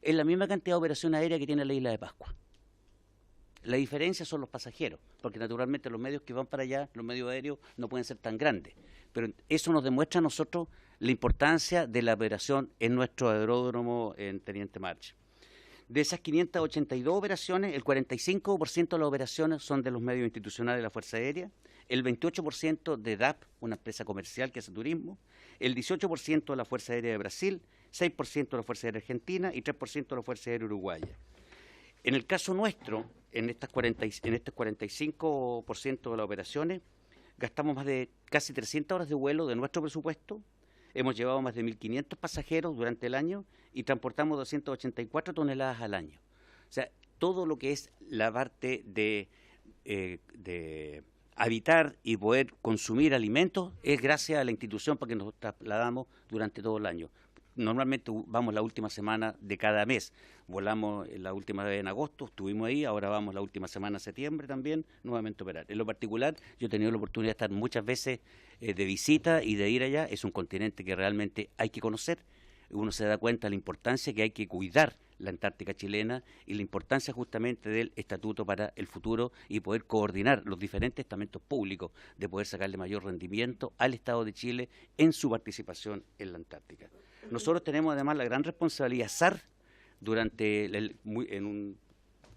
Speaker 8: Es la misma cantidad de operación aérea que tiene la isla de Pascua. La diferencia son los pasajeros, porque naturalmente los medios que van para allá, los medios aéreos, no pueden ser tan grandes. Pero eso nos demuestra a nosotros la importancia de la operación en nuestro aeródromo en Teniente March. De esas 582 operaciones, el 45% de las operaciones son de los medios institucionales de la Fuerza Aérea, el 28% de DAP, una empresa comercial que hace turismo, el 18% de la Fuerza Aérea de Brasil, 6% de la Fuerza Aérea Argentina y 3% de la Fuerza Aérea Uruguaya. En el caso nuestro, en estos 45% de las operaciones, gastamos más de casi 300 horas de vuelo de nuestro presupuesto, hemos llevado más de 1.500 pasajeros durante el año y transportamos 284 toneladas al año. O sea, todo lo que es la parte de habitar y poder consumir alimentos es gracias a la institución para que nos trasladamos durante todo el año. Normalmente vamos la última semana de cada mes. Volamos la última vez en agosto, estuvimos ahí, ahora vamos la última semana de septiembre también, nuevamente a operar. En lo particular, yo he tenido la oportunidad de estar muchas veces de visita y de ir allá. Es un continente que realmente hay que conocer. Uno se da cuenta de la importancia que hay que cuidar la Antártica chilena y la importancia justamente del estatuto para el futuro y poder coordinar los diferentes estamentos públicos de poder sacarle mayor rendimiento al Estado de Chile en su participación en la Antártica. Nosotros tenemos además la gran responsabilidad SAR durante en un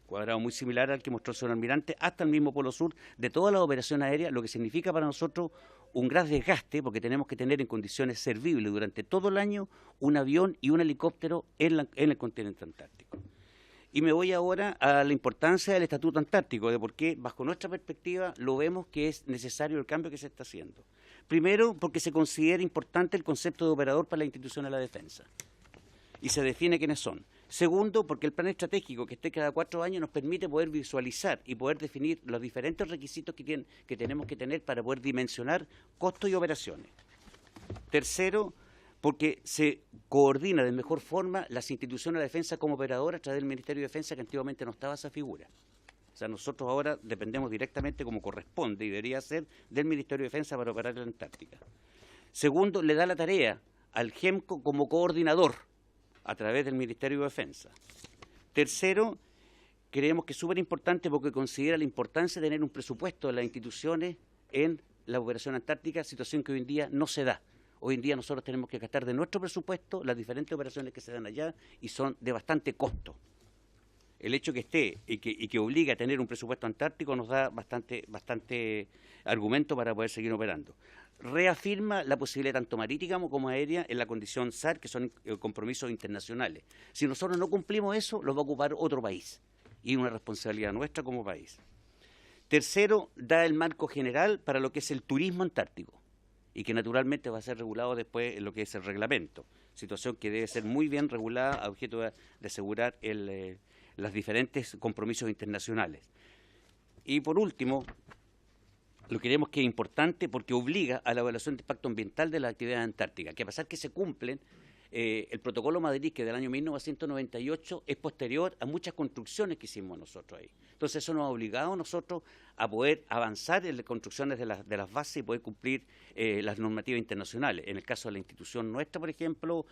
Speaker 8: cuadrado muy similar al que mostró el señor almirante, hasta el mismo Polo Sur, de toda la operación aérea, lo que significa para nosotros un gran desgaste, porque tenemos que tener en condiciones servibles durante todo el año un avión y un helicóptero en el continente antártico. Y me voy ahora a la importancia del Estatuto Antártico, de por qué, bajo nuestra perspectiva, lo vemos que es necesario el cambio que se está haciendo. Primero, porque se considera importante el concepto de operador para la institución de la defensa, y se define quiénes son. Segundo, porque el plan estratégico que esté cada 4 años nos permite poder visualizar y poder definir los diferentes requisitos que tenemos que tener para poder dimensionar costos y operaciones. Tercero, porque se coordina de mejor forma las instituciones de la defensa como operadora a través del Ministerio de Defensa, que antiguamente no estaba esa figura. O sea, nosotros ahora dependemos directamente, como corresponde y debería ser, del Ministerio de Defensa para operar en la Antártica. Segundo, le da la tarea al GEMCO como coordinador a través del Ministerio de Defensa. Tercero, creemos que es súper importante porque considera la importancia de tener un presupuesto de las instituciones en la operación antártica, situación que hoy en día no se da. Hoy en día nosotros tenemos que gastar de nuestro presupuesto las diferentes operaciones que se dan allá y son de bastante costo. El hecho que esté y que obliga a tener un presupuesto antártico nos da bastante argumento para poder seguir operando. Reafirma la posibilidad tanto marítima como aérea en la condición SAR, que son compromisos internacionales. Si nosotros no cumplimos eso, lo va a ocupar otro país, y una responsabilidad nuestra como país. Tercero, da el marco general para lo que es el turismo antártico, y que naturalmente va a ser regulado después en lo que es el reglamento, situación que debe ser muy bien regulada a objeto de asegurar los diferentes compromisos internacionales. Y por último, lo que creemos que es importante porque obliga a la evaluación de impacto ambiental de las actividades antárticas, que a pesar que se cumplen, el protocolo Madrid, que del año 1998, es posterior a muchas construcciones que hicimos nosotros ahí. Entonces eso nos ha obligado a nosotros a poder avanzar en las construcciones de las bases y poder cumplir las normativas internacionales. En el caso de la institución nuestra, por ejemplo,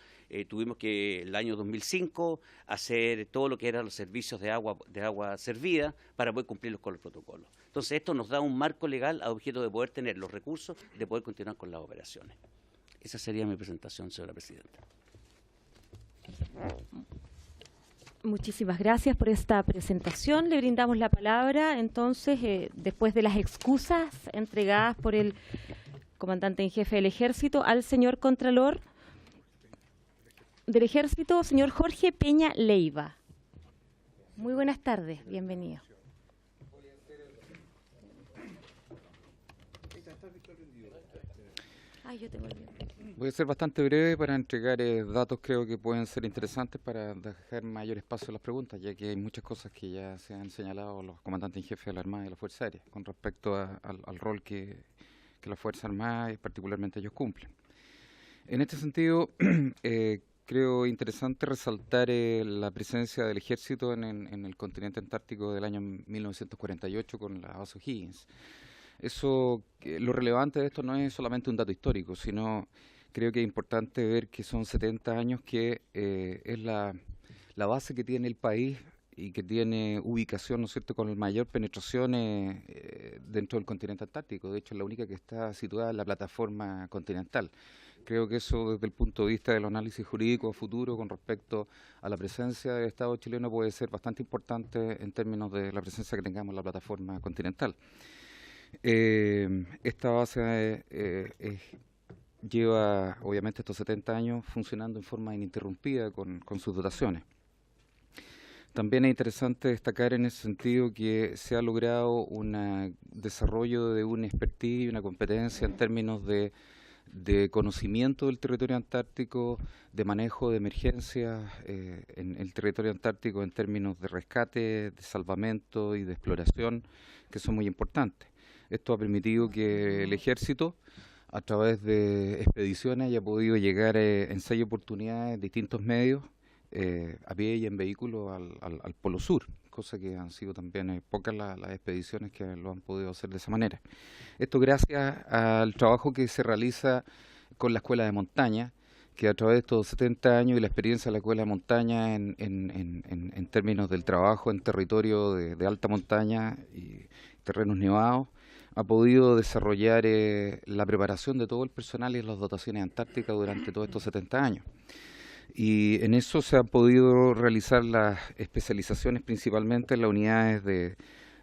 Speaker 8: tuvimos que el año 2005 hacer todo lo que eran los servicios de agua servida para poder cumplirlos con el protocolo. Entonces esto nos da un marco legal a objeto de poder tener los recursos de poder continuar con las operaciones. Esa sería mi presentación, señora presidenta.
Speaker 1: Muchísimas gracias por esta presentación. Le brindamos la palabra, entonces, después de las excusas entregadas por el comandante en jefe del Ejército, al señor Contralor del Ejército, señor Jorge Peña Leiva. Muy buenas tardes, bienvenido.
Speaker 9: Voy a ser bastante breve para entregar datos creo que pueden ser interesantes para dejar mayor espacio a las preguntas, ya que hay muchas cosas que ya se han señalado los comandantes en jefe de la Armada y de la Fuerza Aérea con respecto al rol que la Fuerza Armada y particularmente ellos cumplen. En este sentido, creo interesante resaltar la presencia del Ejército en el continente antártico del año 1948 con la base O'Higgins. Lo relevante de esto no es solamente un dato histórico, sino creo que es importante ver que son 70 años que es la base que tiene el país y que tiene ubicación, ¿no es cierto?, con mayor penetración dentro del continente antártico. De hecho, es la única que está situada en la plataforma continental. Creo que eso desde el punto de vista del análisis jurídico a futuro con respecto a la presencia del Estado chileno puede ser bastante importante en términos de la presencia que tengamos en la plataforma continental. Esta base lleva obviamente estos 70 años funcionando en forma ininterrumpida con sus dotaciones. También es interesante destacar en ese sentido que se ha logrado un desarrollo de una expertise y una competencia en términos de conocimiento del territorio antártico, de manejo de emergencias en el territorio antártico en términos de rescate, de salvamento y de exploración, que son muy importantes. Esto ha permitido que el Ejército, a través de expediciones, haya podido llegar en 6 oportunidades en distintos medios, a pie y en vehículo al Polo Sur, cosa que han sido también pocas las expediciones que lo han podido hacer de esa manera. Esto gracias al trabajo que se realiza con la Escuela de Montaña, que a través de estos 70 años y la experiencia de la Escuela de Montaña en términos del trabajo en territorio de alta montaña y terrenos nevados, ha podido desarrollar la preparación de todo el personal y las dotaciones antárticas durante todos estos 70 años. Y en eso se han podido realizar las especializaciones principalmente en las unidades de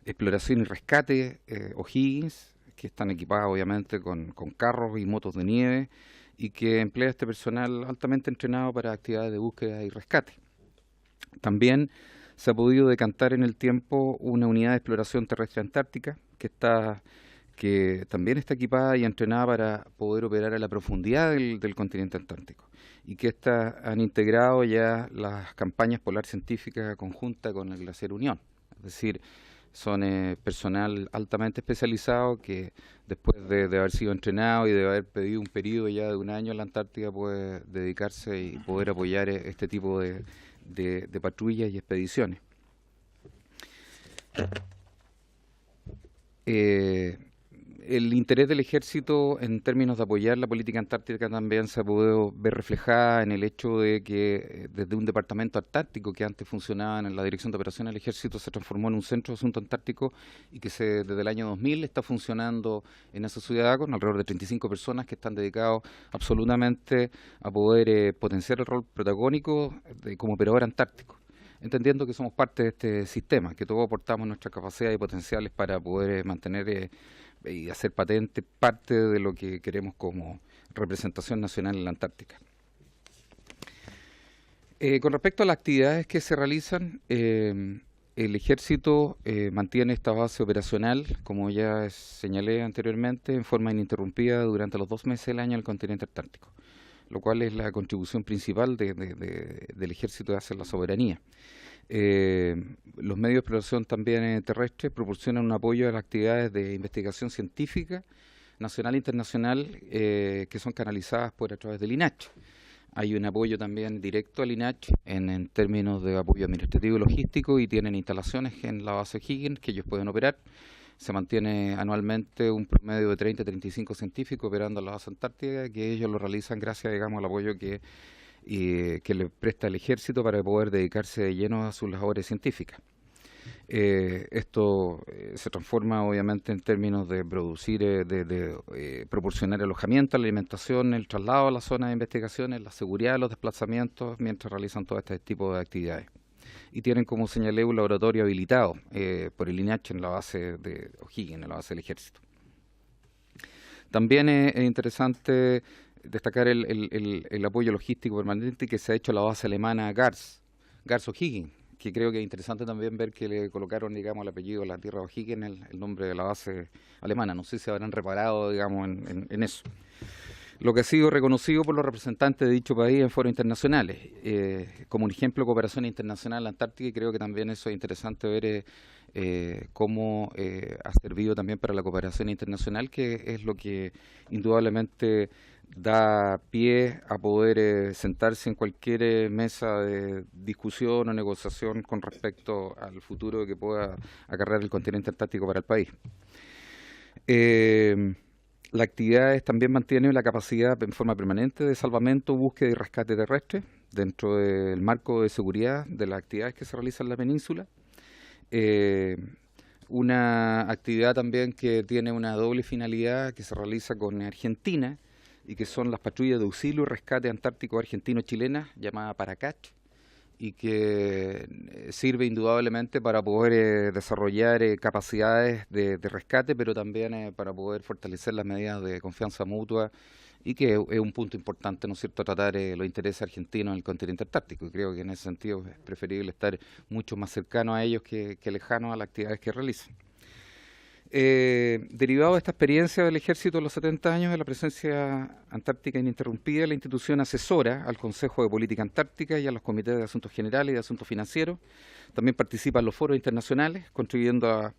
Speaker 9: exploración y rescate O'Higgins, que están equipadas obviamente con carros y motos de nieve y que emplea este personal altamente entrenado para actividades de búsqueda y rescate. También se ha podido decantar en el tiempo una unidad de exploración terrestre antártica que también está equipada y entrenada para poder operar a la profundidad del continente antártico, y que han integrado ya las campañas polar científica conjunta con el Glaciar Unión. Es decir, son personal altamente especializado que después de haber sido entrenado y de haber pedido un periodo ya de 1 año en la Antártida puede dedicarse y poder apoyar este tipo de patrullas y expediciones. El interés del Ejército en términos de apoyar la política antártica también se ha podido ver reflejada en el hecho de que desde un departamento antártico que antes funcionaba en la Dirección de Operaciones del Ejército se transformó en un centro de asuntos antárticos y que desde el año 2000 está funcionando en esa ciudad con alrededor de 35 personas que están dedicados absolutamente a poder potenciar el rol protagónico como operador antártico, entendiendo que somos parte de este sistema, que todos aportamos nuestras capacidades y potenciales para poder mantener y hacer patente parte de lo que queremos como representación nacional en la Antártica. Con respecto a las actividades que se realizan, el Ejército mantiene esta base operacional, como ya señalé anteriormente, en forma ininterrumpida durante los 2 meses del año en el continente antártico, lo cual es la contribución principal del Ejército hacia la soberanía. Los medios de exploración también terrestres proporcionan un apoyo a las actividades de investigación científica nacional e internacional que son canalizadas a través del INACH. Hay un apoyo también directo al INACH en términos de apoyo administrativo y logístico, y tienen instalaciones en la base O'Higgins que ellos pueden operar. Se mantiene anualmente un promedio de 30 a 35 científicos operando en la base antártica, que ellos lo realizan gracias, digamos, al apoyo que le presta el Ejército para poder dedicarse de lleno a sus labores científicas. Esto se transforma obviamente en términos de producir, proporcionar alojamiento, alimentación, el traslado a la zona de investigaciones, la seguridad de los desplazamientos mientras realizan todo este tipo de actividades. Y tienen, como señalé, un laboratorio habilitado por el INACH en la base de O'Higgins, en la base del Ejército. También es interesante destacar el apoyo logístico permanente que se ha hecho a la base alemana Gars O'Higgins, que creo que es interesante también ver que le colocaron, digamos, el apellido de la tierra de O'Higgins, el nombre de la base alemana. No sé si habrán reparado, digamos, en eso. Lo que ha sido reconocido por los representantes de dicho país en foros internacionales, como un ejemplo de cooperación internacional en la Antártica, y creo que también eso es interesante ver cómo ha servido también para la cooperación internacional, que es lo que indudablemente da pie a poder sentarse en cualquier mesa de discusión o negociación con respecto al futuro que pueda acarrear el continente antártico para el país. Las actividades también mantienen la capacidad en forma permanente de salvamento, búsqueda y rescate terrestre dentro del marco de seguridad de las actividades que se realizan en la península. Una actividad también que tiene una doble finalidad que se realiza con Argentina, y que son las patrullas de auxilio y rescate antártico argentino-chilenas, llamada Paracach, y que sirve indudablemente para poder desarrollar capacidades de rescate, pero también para poder fortalecer las medidas de confianza mutua, y que es un punto importante, ¿no es cierto?, tratar los intereses argentinos en el continente antártico, y creo que en ese sentido es preferible estar mucho más cercano a ellos que lejano a las actividades que realizan. Derivado de esta experiencia del Ejército de los 70 años de la presencia antártica ininterrumpida, la institución asesora al Consejo de Política Antártica y a los comités de asuntos generales y de asuntos financieros. También participa en los foros internacionales, contribuyendo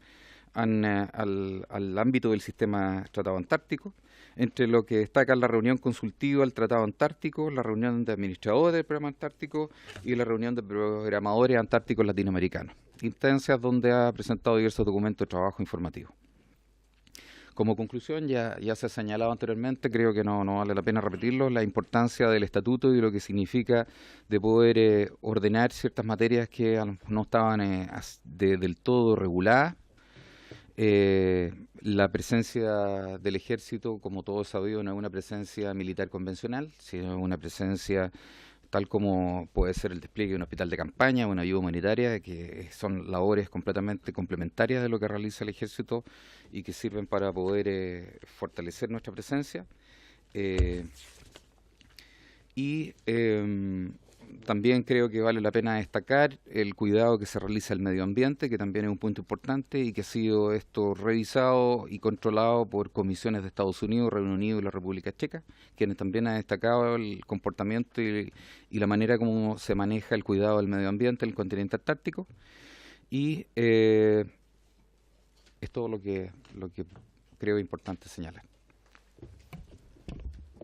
Speaker 9: al ámbito del sistema Tratado Antártico, entre lo que destaca la reunión consultiva del Tratado Antártico, la reunión de administradores del Programa Antártico y la reunión de programadores antárticos latinoamericanos, instancias donde ha presentado diversos documentos de trabajo informativo. Como conclusión, ya se ha señalado anteriormente, creo que no vale la pena repetirlo, la importancia del estatuto y lo que significa de poder ordenar ciertas materias que no estaban del todo reguladas. La presencia del ejército, como todos sabido, no es una presencia militar convencional, sino una presencia tal como puede ser el despliegue de un hospital de campaña, una ayuda humanitaria, que son labores completamente complementarias de lo que realiza el ejército y que sirven para poder fortalecer nuestra presencia. También creo que vale la pena destacar el cuidado que se realiza al medio ambiente, que también es un punto importante y que ha sido esto revisado y controlado por comisiones de Estados Unidos, Reino Unido y la República Checa, quienes también han destacado el comportamiento y la manera como se maneja el cuidado del medio ambiente en el continente antártico. Y es todo lo que creo importante señalar.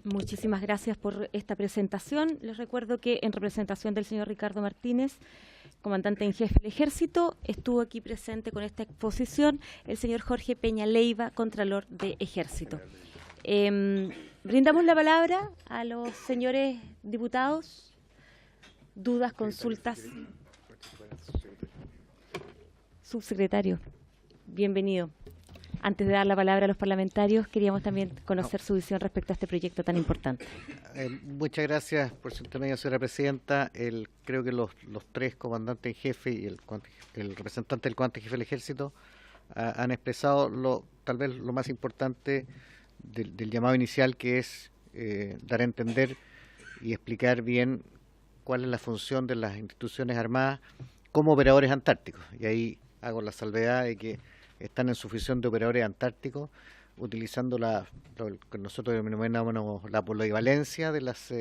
Speaker 1: Muchísimas gracias por esta presentación. Les recuerdo que en representación del señor Ricardo Martínez, comandante en jefe del Ejército, estuvo aquí presente con esta exposición el señor Jorge Peña Leiva, Contralor de Ejército. Brindamos la palabra a los señores diputados. ¿Dudas, consultas? Subsecretario, bienvenido. Antes de dar la palabra a los parlamentarios, queríamos también conocer su visión respecto a este proyecto tan importante.
Speaker 10: Muchas gracias por su intermedio, señora presidenta. Creo que los tres comandantes en jefe y el representante del comandante en jefe del Ejército han expresado tal vez lo más importante del llamado inicial, que es dar a entender y explicar bien cuál es la función de las instituciones armadas como operadores antárticos. Y ahí hago la salvedad de que están en su función de operadores antárticos, utilizando lo que nosotros denominamos la polivalencia de las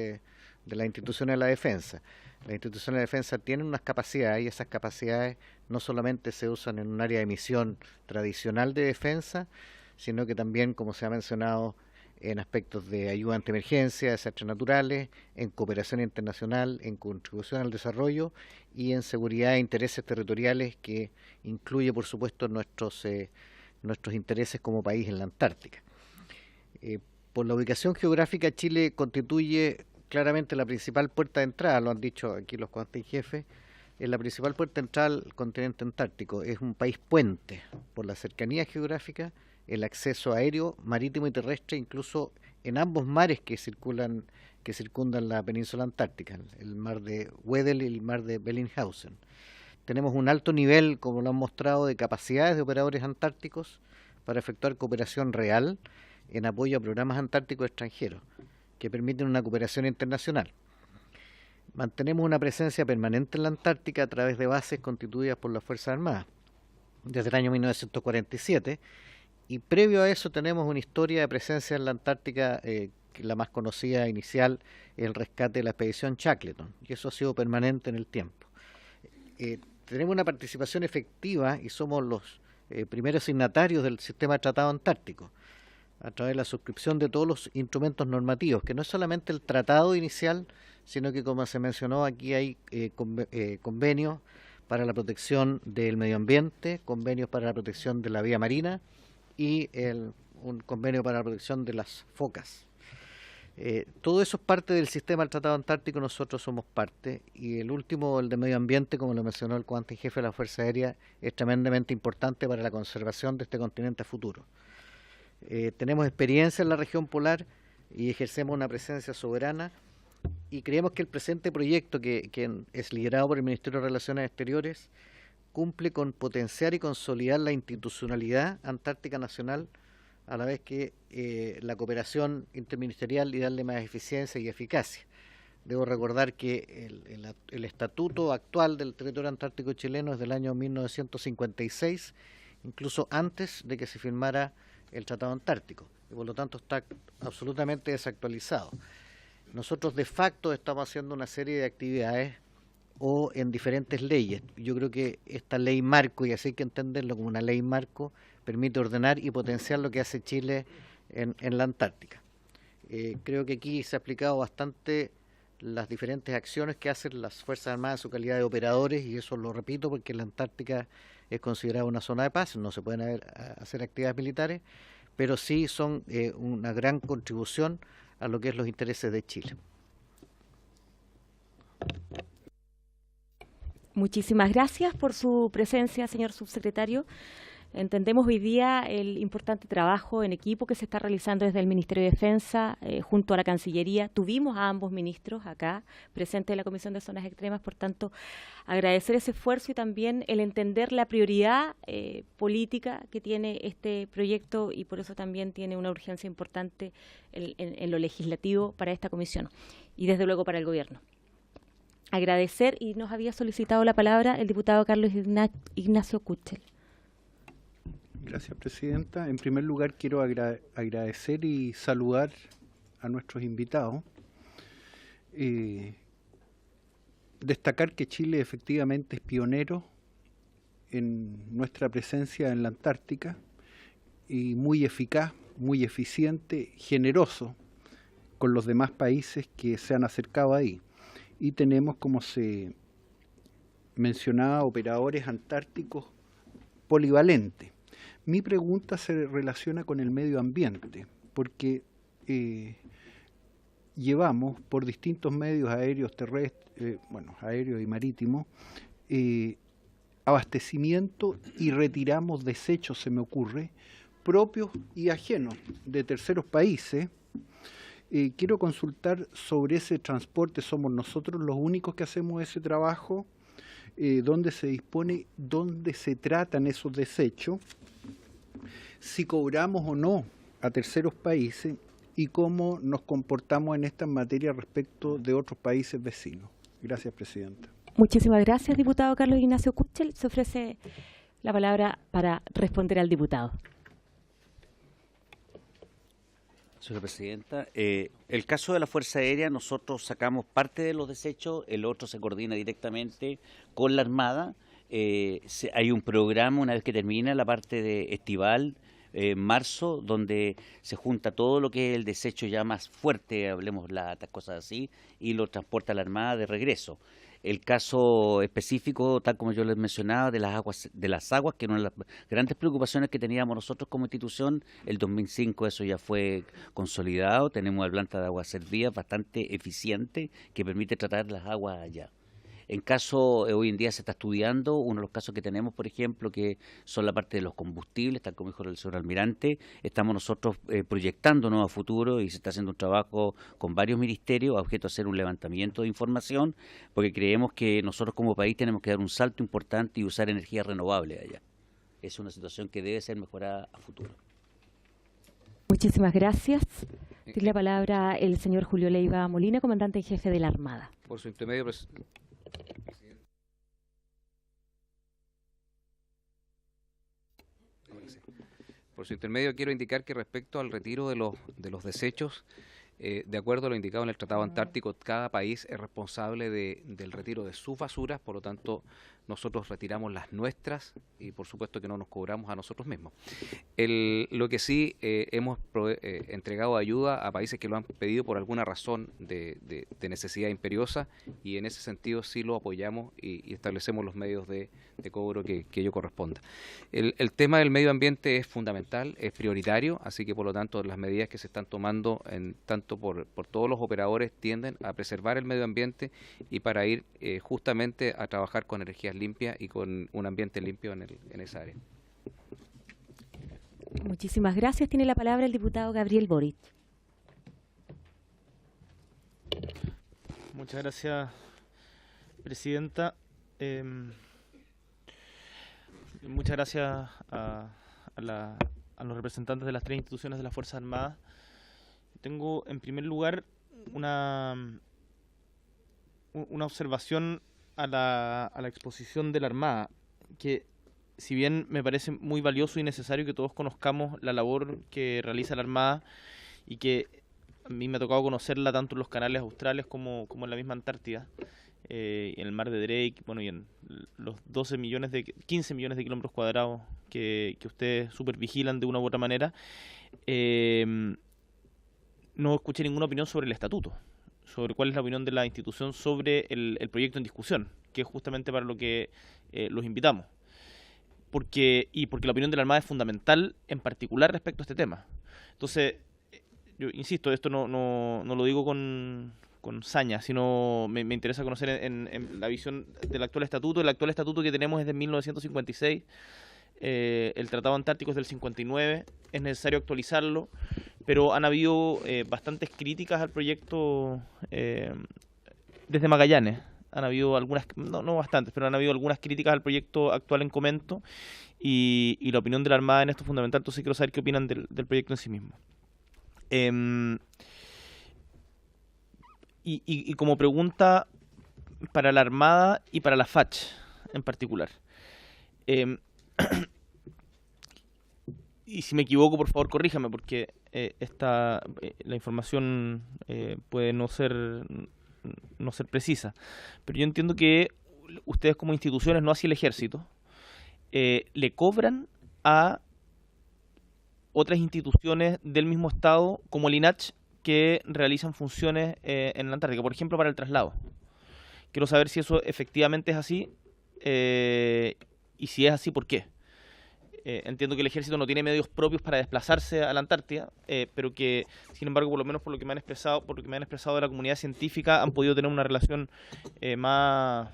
Speaker 10: instituciones de la defensa. Las instituciones de defensa tienen unas capacidades y esas capacidades no solamente se usan en un área de misión tradicional de defensa, sino que también, como se ha mencionado, en aspectos de ayuda ante emergencia, desastres naturales, en cooperación internacional, en contribución al desarrollo y en seguridad e intereses territoriales, que incluye, por supuesto, nuestros intereses como país en la Antártica. Por la ubicación geográfica, Chile constituye claramente la principal puerta de entrada, lo han dicho aquí los comandantes en jefe, es la principal puerta de entrada al continente antártico. Es un país puente por la cercanía geográfica, el acceso aéreo, marítimo y terrestre, incluso en ambos mares que circundan la península antártica, el mar de Weddell y el mar de Bellingshausen. Tenemos un alto nivel, como lo han mostrado, de capacidades de operadores antárticos para efectuar cooperación real en apoyo a programas antárticos extranjeros que permiten una cooperación internacional. Mantenemos una presencia permanente en la Antártica a través de bases constituidas por las Fuerzas Armadas desde el año 1947, y previo a eso tenemos una historia de presencia en la Antártica, la más conocida inicial, el rescate de la expedición Shackleton, y eso ha sido permanente en el tiempo. Tenemos una participación efectiva y somos los primeros signatarios del sistema de tratado antártico, a través de la suscripción de todos los instrumentos normativos, que no es solamente el tratado inicial, sino que, como se mencionó, aquí hay convenios para la protección del medio ambiente, convenios para la protección de la vida marina y un convenio para la protección de las focas. Todo eso es parte del sistema del Tratado Antártico, nosotros somos parte, y el último, el de medio ambiente, como lo mencionó el comandante en jefe de la Fuerza Aérea, es tremendamente importante para la conservación de este continente a futuro. Tenemos experiencia en la región polar, y ejercemos una presencia soberana, y creemos que el presente proyecto, que es liderado por el Ministerio de Relaciones Exteriores, cumple con potenciar y consolidar la institucionalidad antártica nacional, a la vez que la cooperación interministerial, y darle más eficiencia y eficacia. Debo recordar que el estatuto actual del territorio antártico chileno es del año 1956, incluso antes de que se firmara el Tratado Antártico, y por lo tanto está absolutamente desactualizado. Nosotros de facto estamos haciendo una serie de actividades o en diferentes leyes. Yo creo que esta ley marco, y así hay que entenderlo como una ley marco, permite ordenar y potenciar lo que hace Chile en la Antártica. Creo que aquí se ha aplicado bastante las diferentes acciones que hacen las Fuerzas Armadas en su calidad de operadores, y eso lo repito porque la Antártica es considerada una zona de paz, no se pueden hacer actividades militares, pero sí son una gran contribución a lo que es los intereses de Chile.
Speaker 1: Muchísimas gracias por su presencia, señor subsecretario. Entendemos hoy día el importante trabajo en equipo que se está realizando desde el Ministerio de Defensa junto a la Cancillería. Tuvimos a ambos ministros acá presentes en la Comisión de Zonas Extremas, por tanto, agradecer ese esfuerzo y también el entender la prioridad política que tiene este proyecto, y por eso también tiene una urgencia importante en lo legislativo para esta comisión y desde luego para el gobierno. Agradecer, y nos había solicitado la palabra el diputado Carlos Ignacio Kuchel.
Speaker 11: Gracias, presidenta. En primer lugar, quiero agradecer y saludar a nuestros invitados. Destacar que Chile efectivamente es pionero en nuestra presencia en la Antártica, y muy eficaz, muy eficiente, generoso con los demás países que se han acercado ahí. Y tenemos, como se mencionaba, operadores antárticos polivalentes. Mi pregunta se relaciona con el medio ambiente, porque llevamos por distintos medios aéreos, terrestres, aéreos y marítimos, abastecimiento y retiramos desechos, se me ocurre, propios y ajenos de terceros países. Quiero consultar sobre ese transporte. ¿Somos nosotros los únicos que hacemos ese trabajo? ¿Dónde se dispone? ¿Dónde se tratan esos desechos? Si cobramos o no a terceros países, y cómo nos comportamos en esta materia respecto de otros países vecinos. Gracias, presidenta.
Speaker 1: Muchísimas gracias, diputado Carlos Ignacio Kuchel. Se ofrece la palabra para responder al diputado.
Speaker 8: Señora presidenta, el caso de la Fuerza Aérea, nosotros sacamos parte de los desechos, el otro se coordina directamente con la Armada. Hay un programa, una vez que termina la parte de estival, marzo, donde se junta todo lo que es el desecho ya más fuerte, hablemos latas, cosas así, y lo transporta a la Armada de regreso. El caso específico, tal como yo les mencionaba, de las aguas, que una de las grandes preocupaciones que teníamos nosotros como institución, el 2005 eso ya fue consolidado, tenemos la planta de aguas servidas bastante eficiente que permite tratar las aguas allá. En caso, hoy en día se está estudiando, uno de los casos que tenemos, por ejemplo, que son la parte de los combustibles, tal como dijo el señor almirante, estamos nosotros proyectándonos a futuro, y se está haciendo un trabajo con varios ministerios a objeto de hacer un levantamiento de información, porque creemos que nosotros como país tenemos que dar un salto importante y usar energía renovable allá. Es una situación que debe ser mejorada a futuro.
Speaker 1: Muchísimas gracias. Tiene la palabra el señor Julio Leiva Molina, comandante en jefe de la Armada.
Speaker 6: Por su intermedio, quiero indicar que respecto al retiro de los desechos, de acuerdo a lo indicado en el Tratado Antártico, cada país es responsable del retiro de sus basuras, por lo tanto nosotros retiramos las nuestras y por supuesto que no nos cobramos a nosotros mismos. Lo que sí hemos entregado ayuda a países que lo han pedido por alguna razón de necesidad imperiosa, y en ese sentido sí lo apoyamos y establecemos los medios de cobro que ello corresponda. El tema del medio ambiente es fundamental, es prioritario, así que por lo tanto las medidas que se están tomando tanto por todos los operadores tienden a preservar el medio ambiente y para ir justamente a trabajar con energías limpias y con un ambiente limpio en esa área.
Speaker 1: Muchísimas gracias. Tiene la palabra el diputado Gabriel Boric.
Speaker 7: Muchas gracias, Presidenta. Muchas gracias a los representantes de las 3 instituciones de las Fuerzas Armadas. Tengo, en primer lugar, una observación a la exposición de la Armada, que si bien me parece muy valioso y necesario que todos conozcamos la labor que realiza la Armada, y que a mí me ha tocado conocerla tanto en los canales australes como en la misma Antártida, en el mar de Drake, bueno, y en los 15 millones de kilómetros cuadrados que ustedes supervigilan de una u otra manera, no escuché ninguna opinión sobre el estatuto, sobre cuál es la opinión de la institución sobre el proyecto en discusión, que es justamente para lo que los invitamos. Porque la opinión de la Armada es fundamental, en particular respecto a este tema. Entonces, yo insisto, esto no lo digo con saña, sino me interesa conocer en la visión del actual estatuto. El actual estatuto que tenemos es de 1956, el Tratado Antártico es del 59, es necesario actualizarlo, pero han habido bastantes críticas al proyecto desde Magallanes. Han habido algunas, no bastantes, pero han habido algunas críticas al proyecto actual en comento, y la opinión de la Armada en esto es fundamental. Entonces quiero saber qué opinan del proyecto en sí mismo. Y como pregunta para la Armada y para la FACH en particular, y si me equivoco, por favor, corríjame, porque la información puede no ser precisa, pero yo entiendo que ustedes como instituciones, no así el Ejército, le cobran a otras instituciones del mismo Estado, como el INACH, que realizan funciones en la Antártica, por ejemplo, para el traslado. Quiero saber si eso efectivamente es así, y si es así, ¿por qué? Entiendo que el Ejército no tiene medios propios para desplazarse a la Antártida, pero que, sin embargo, por lo menos por lo que me han expresado de la comunidad científica, han podido tener una relación más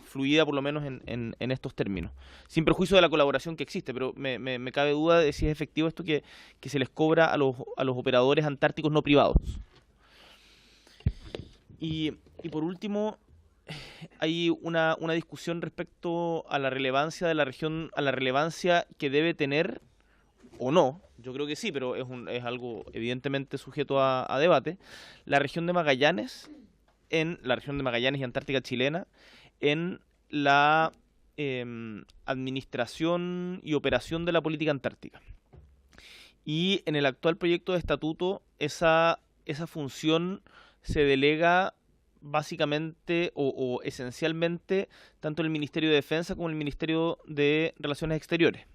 Speaker 7: fluida, por lo menos en estos términos, sin perjuicio de la colaboración que existe, pero me cabe duda de si es efectivo esto que se les cobra a los operadores antárticos no privados. Y por último, hay una discusión respecto a la relevancia de la región, a la relevancia que debe tener, o no, yo creo que sí, pero es algo evidentemente sujeto a debate, la región de Magallanes y Antártica chilena, en la administración y operación de la política antártica. Y en el actual proyecto de estatuto, esa función se delega básicamente o esencialmente tanto el Ministerio de Defensa como el Ministerio de Relaciones Exteriores,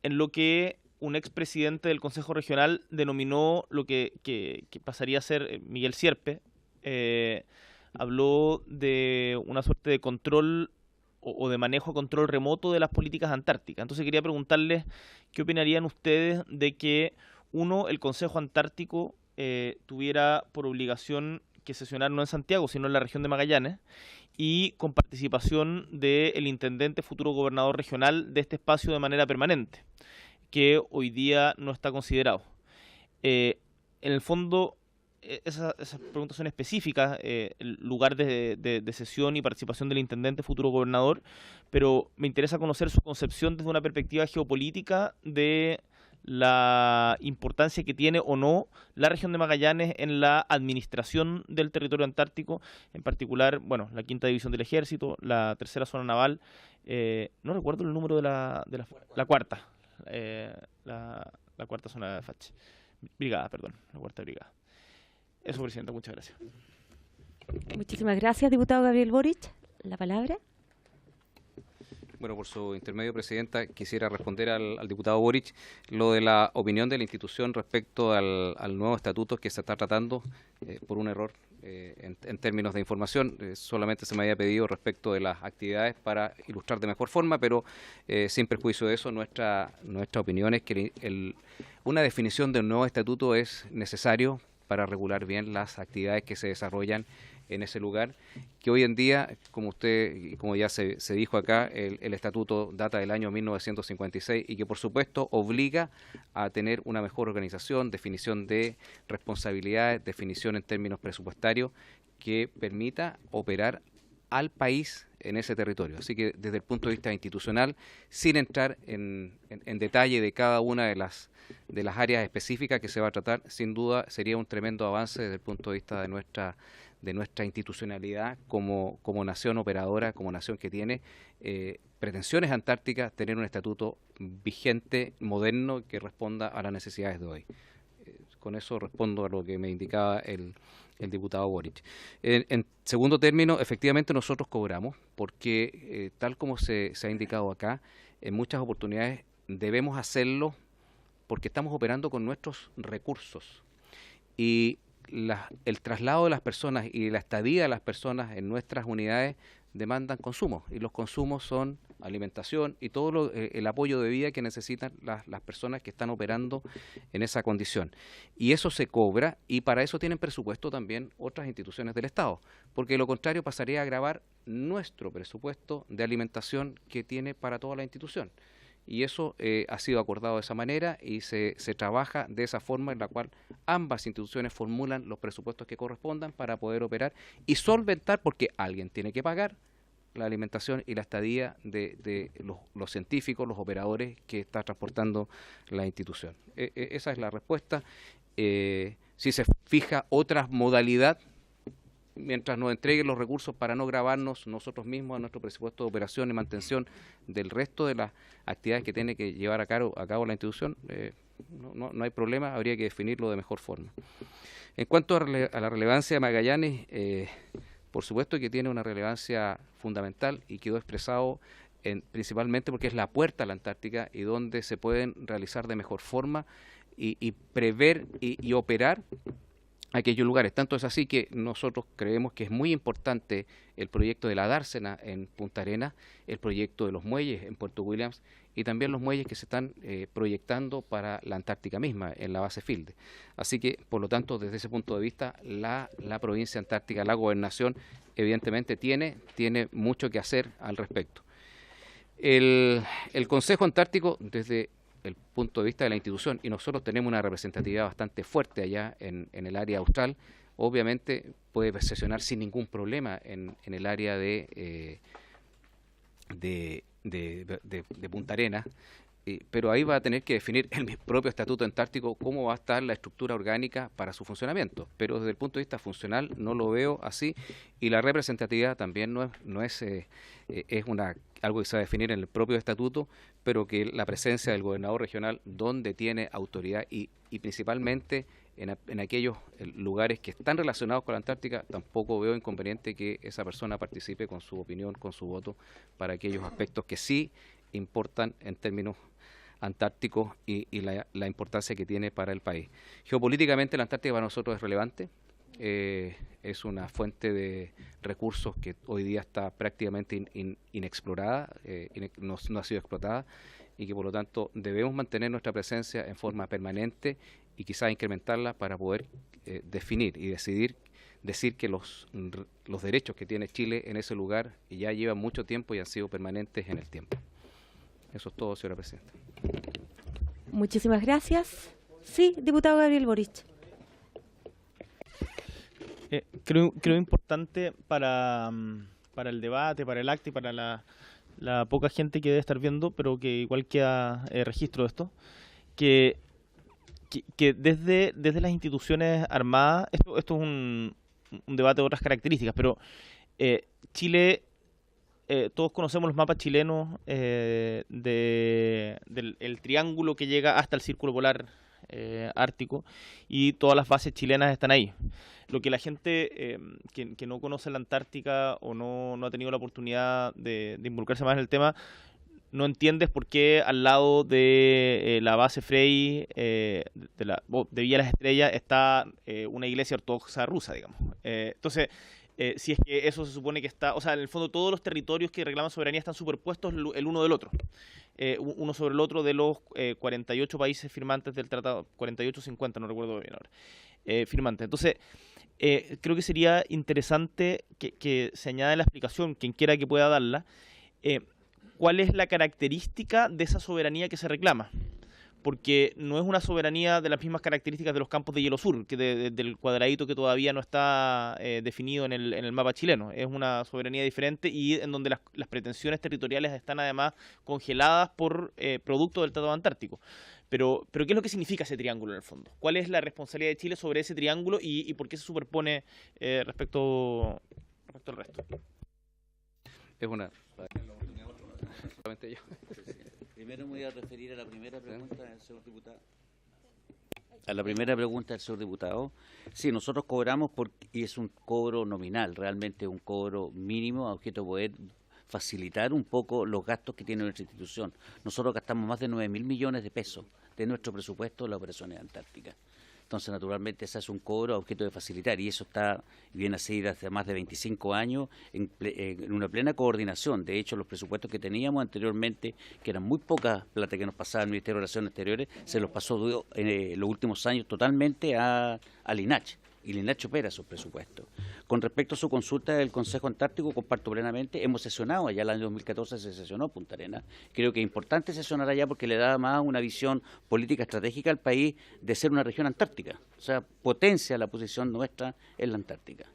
Speaker 7: en lo que un expresidente del Consejo Regional denominó lo que pasaría a ser Miguel Sierpe. Habló de una suerte de control o de manejo a control remoto de las políticas antárticas. Entonces quería preguntarles qué opinarían ustedes de que, el Consejo Antártico tuviera por obligación que sesionar no en Santiago, sino en la región de Magallanes, y con participación del intendente, futuro gobernador regional de este espacio de manera permanente, que hoy día no está considerado. En el fondo, esas preguntas son específicas, el lugar de sesión y participación del intendente, futuro gobernador, pero me interesa conocer su concepción desde una perspectiva geopolítica de la importancia que tiene o no la región de Magallanes en la administración del territorio antártico, en particular, bueno, la 5ª División del Ejército, la 3ª Zona Naval, no recuerdo el número de la 4ª, la 4ª Zona de FACH, Brigada, perdón, la 4ª Brigada. Eso, Presidenta, muchas gracias.
Speaker 1: Muchísimas gracias, diputado Gabriel Boric. La palabra.
Speaker 6: Bueno, por su intermedio, Presidenta, quisiera responder al diputado Boric lo de la opinión de la institución respecto al nuevo estatuto que se está tratando por un error en términos de información. Solamente se me había pedido respecto de las actividades para ilustrar de mejor forma, pero sin perjuicio de eso, nuestra opinión es que una definición de un nuevo estatuto es necesario para regular bien las actividades que se desarrollan en ese lugar, que hoy en día, como ya se dijo acá, el estatuto data del año 1956 y que por supuesto obliga a tener una mejor organización, definición de responsabilidades, definición en términos presupuestarios que permita operar al país en ese territorio. Así que desde el punto de vista institucional, sin entrar en detalle de cada una de las áreas específicas que se va a tratar, sin duda sería un tremendo avance desde el punto de vista de nuestra institucionalidad como nación operadora, como nación que tiene pretensiones antárticas, tener un estatuto vigente, moderno, que responda a las necesidades de hoy. Con eso respondo a lo que me indicaba el diputado Boric. En segundo término, efectivamente nosotros cobramos, porque tal como se ha indicado acá, en muchas oportunidades debemos hacerlo porque estamos operando con nuestros recursos. Y el traslado de las personas y la estadía de las personas en nuestras unidades demandan consumos, y los consumos son alimentación y todo el apoyo de vida que necesitan las personas que están operando en esa condición. Y eso se cobra, y para eso tienen presupuesto también otras instituciones del Estado, porque de lo contrario pasaría a agravar nuestro presupuesto de alimentación que tiene para toda la institución. Y eso ha sido acordado de esa manera y se trabaja de esa forma en la cual ambas instituciones formulan los presupuestos que correspondan para poder operar y solventar, porque alguien tiene que pagar la alimentación y la estadía de los científicos, los operadores que está transportando la institución. Esa es la respuesta. Si se fija otra modalidad, mientras nos entreguen los recursos para no gravarnos nosotros mismos a nuestro presupuesto de operación y mantención del resto de las actividades que tiene que llevar a cabo la institución, no hay problema, habría que definirlo de mejor forma. En cuanto a la relevancia de Magallanes, por supuesto que tiene una relevancia fundamental y quedó expresado principalmente porque es la puerta a la Antártica y donde se pueden realizar de mejor forma y prever y operar aquellos lugares. Tanto es así que nosotros creemos que es muy importante el proyecto de la dársena en Punta Arenas, el proyecto de los muelles en Puerto Williams y también los muelles que se están proyectando para la Antártica misma, en la base Filde. Así que, por lo tanto, desde ese punto de vista, la provincia antártica, la gobernación, evidentemente tiene mucho que hacer al respecto. El Consejo Antártico, desde el punto de vista de la institución, y nosotros tenemos una representatividad bastante fuerte allá en el área austral, obviamente puede sesionar sin ningún problema en el área de Punta Arenas, pero ahí va a tener que definir el propio Estatuto Antártico cómo va a estar la estructura orgánica para su funcionamiento, pero desde el punto de vista funcional no lo veo así, y la representatividad también no es algo que se va a definir en el propio estatuto, pero que la presencia del gobernador regional donde tiene autoridad y principalmente en aquellos lugares que están relacionados con la Antártica, tampoco veo inconveniente que esa persona participe con su opinión, con su voto, para aquellos aspectos que sí importan en términos antárticos y la importancia que tiene para el país. Geopolíticamente la Antártica para nosotros es relevante, es una fuente de recursos que hoy día está prácticamente inexplorada, no ha sido explotada, y que por lo tanto debemos mantener nuestra presencia en forma permanente y quizás incrementarla para poder definir y decir que los derechos que tiene Chile en ese lugar ya llevan mucho tiempo y han sido permanentes en el tiempo. Eso es todo, señora presidenta.
Speaker 1: Muchísimas gracias. Sí, diputado Gabriel Boric.
Speaker 7: Creo importante para el debate, para el acta y para la poca gente que debe estar viendo, pero que igual queda registro de esto, que desde las instituciones armadas, esto es un debate de otras características, pero Chile, todos conocemos los mapas chilenos del triángulo que llega hasta el círculo polar ártico, y todas las bases chilenas están ahí. Lo que la gente que no conoce la Antártica o no ha tenido la oportunidad de involucrarse más en el tema, no entiende por qué al lado de la base Frey de Villa Las Estrellas está una iglesia ortodoxa rusa, digamos. Entonces, si es que eso se supone que está, o sea, en el fondo todos los territorios que reclaman soberanía están superpuestos el uno del otro, uno sobre el otro de los 48 países firmantes del tratado, 48 o 50, no recuerdo bien ahora. firmantes. Entonces, creo que sería interesante que se añada en la explicación, quien quiera que pueda darla, cuál es la característica de esa soberanía que se reclama. Porque no es una soberanía de las mismas características de los campos de hielo sur, que del cuadradito que todavía no está definido en el mapa chileno. Es una soberanía diferente y en donde las pretensiones territoriales están además congeladas por producto del Tratado Antártico. Pero ¿qué es lo que significa ese triángulo en el fondo? ¿Cuál es la responsabilidad de Chile sobre ese triángulo y por qué se superpone respecto al resto?
Speaker 6: Es una... Solamente yo.
Speaker 8: Primero me voy a referir a la primera pregunta del señor diputado. A la primera pregunta del señor diputado. Sí, nosotros cobramos y es un cobro nominal, realmente un cobro mínimo a objeto de poder facilitar un poco los gastos que tiene nuestra institución. Nosotros gastamos más de 9.000 millones de pesos de nuestro presupuesto en las operaciones antárticas. Entonces, naturalmente, ese es un cobro a objeto de facilitar y eso viene así desde hace más de 25 años en una plena coordinación. De hecho, los presupuestos que teníamos anteriormente, que eran muy poca plata que nos pasaba el Ministerio de Relaciones Exteriores, se los pasó en los últimos años totalmente al INACH. Y el INACH opera esos presupuestos. Con respecto a su consulta del Consejo Antártico, comparto plenamente, hemos sesionado, allá el año 2014 se sesionó Punta Arenas. Creo que es importante sesionar allá porque le da más una visión política estratégica al país de ser una región antártica. O sea, potencia la posición nuestra en la Antártica.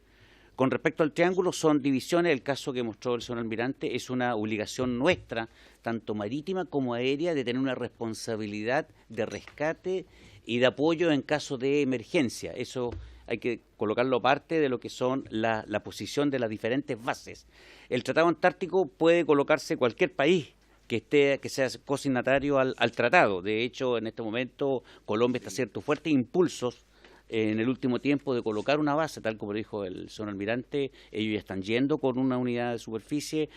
Speaker 8: Con respecto al triángulo, son divisiones, el caso que mostró el señor almirante, es una obligación nuestra, tanto marítima como aérea, de tener una responsabilidad de rescate y de apoyo en caso de emergencia. Eso hay que colocarlo aparte de lo que son la posición de las diferentes bases. El Tratado Antártico puede colocarse cualquier país que sea cosignatario al tratado. De hecho, en este momento Colombia está haciendo fuertes impulsos en el último tiempo de colocar una base, tal como dijo el señor almirante. Ellos ya están yendo con una unidad de superficie,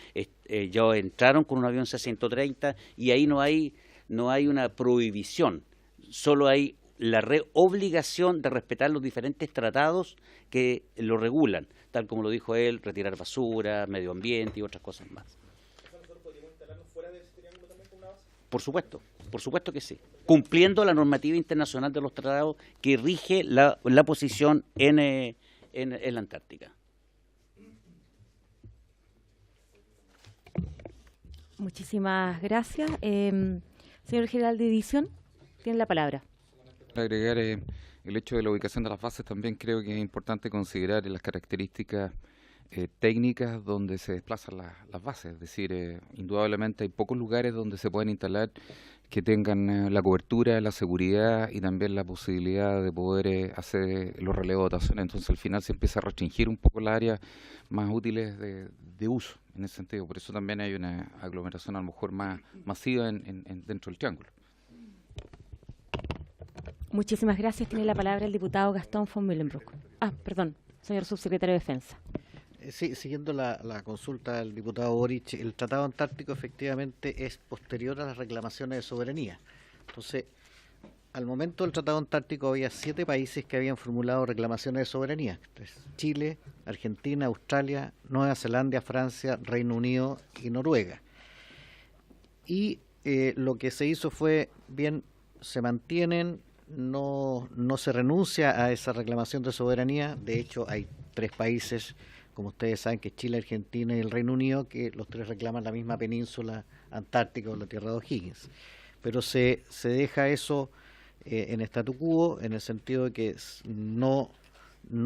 Speaker 8: ya entraron con un avión C-130 y ahí no hay una prohibición, solo hay la obligación de respetar los diferentes tratados que lo regulan, tal como lo dijo él, retirar basura, medio ambiente y otras cosas más.
Speaker 7: ¿Nosotros podríamos instalarnos fuera de ese triángulo también con una base?
Speaker 8: Por supuesto que sí, cumpliendo la normativa internacional de los tratados que rige la posición en la Antártica.
Speaker 1: Muchísimas gracias. Señor general de división, tiene la palabra.
Speaker 9: Agregar el hecho de la ubicación de las bases, también creo que es importante considerar las características técnicas donde se desplazan las bases. Es decir, indudablemente hay pocos lugares donde se pueden instalar que tengan la cobertura, la seguridad y también la posibilidad de poder hacer los relevos de dotación. Entonces al final se empieza a restringir un poco las áreas más útiles de uso en ese sentido. Por eso también hay una aglomeración a lo mejor más masiva dentro del triángulo.
Speaker 1: Muchísimas gracias. Tiene la palabra el diputado Gastón von Mühlenbrock. Perdón, señor subsecretario de Defensa.
Speaker 10: Sí, siguiendo la consulta del diputado Boric, el Tratado Antártico efectivamente es posterior a las reclamaciones de soberanía. Entonces, al momento del Tratado Antártico había 7 países que habían formulado reclamaciones de soberanía. Entonces, Chile, Argentina, Australia, Nueva Zelanda, Francia, Reino Unido y Noruega. Y lo que se hizo fue, bien, se mantienen, no se renuncia a esa reclamación de soberanía. De hecho, hay 3 países, como ustedes saben, que es Chile, Argentina y el Reino Unido, que los 3 reclaman la misma península antártica o la Tierra de O'Higgins. Pero se deja eso en statu quo, en el sentido de que no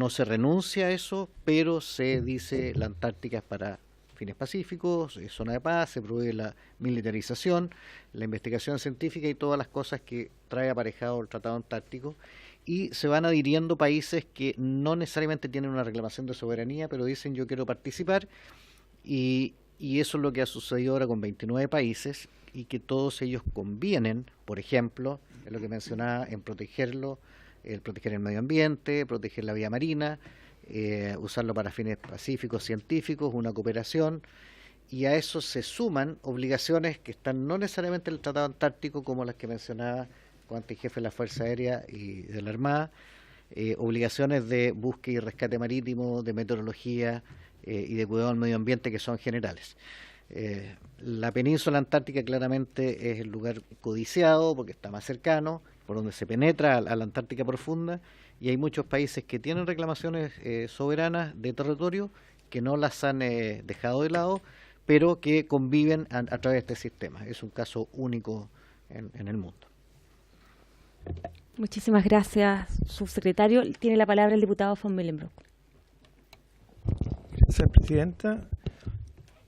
Speaker 10: se renuncia a eso, pero se dice la Antártica es para fines pacíficos, es zona de paz, se prohíbe la militarización, la investigación científica y todas las cosas que trae aparejado el Tratado Antártico, y se van adhiriendo países que no necesariamente tienen una reclamación de soberanía, pero dicen yo quiero participar, y eso es lo que ha sucedido ahora con 29 países, y que todos ellos convienen, por ejemplo, es lo que mencionaba, en proteger el medio ambiente, proteger la vía marina, usarlo para fines pacíficos, científicos, una cooperación, y a eso se suman obligaciones que están no necesariamente en el Tratado Antártico, como las que mencionaba el jefe de la Fuerza Aérea y de la Armada, obligaciones de búsqueda y rescate marítimo, de meteorología y de cuidado del medio ambiente, que son generales. La península antártica claramente es el lugar codiciado porque está más cercano, por donde se penetra a la Antártica profunda, y hay muchos países que tienen reclamaciones soberanas de territorio que no las han dejado de lado, pero que conviven a través de este sistema. Es un caso único en el mundo.
Speaker 1: Muchísimas gracias, subsecretario. Tiene la palabra el diputado von Millenbroek.
Speaker 3: Gracias, presidenta.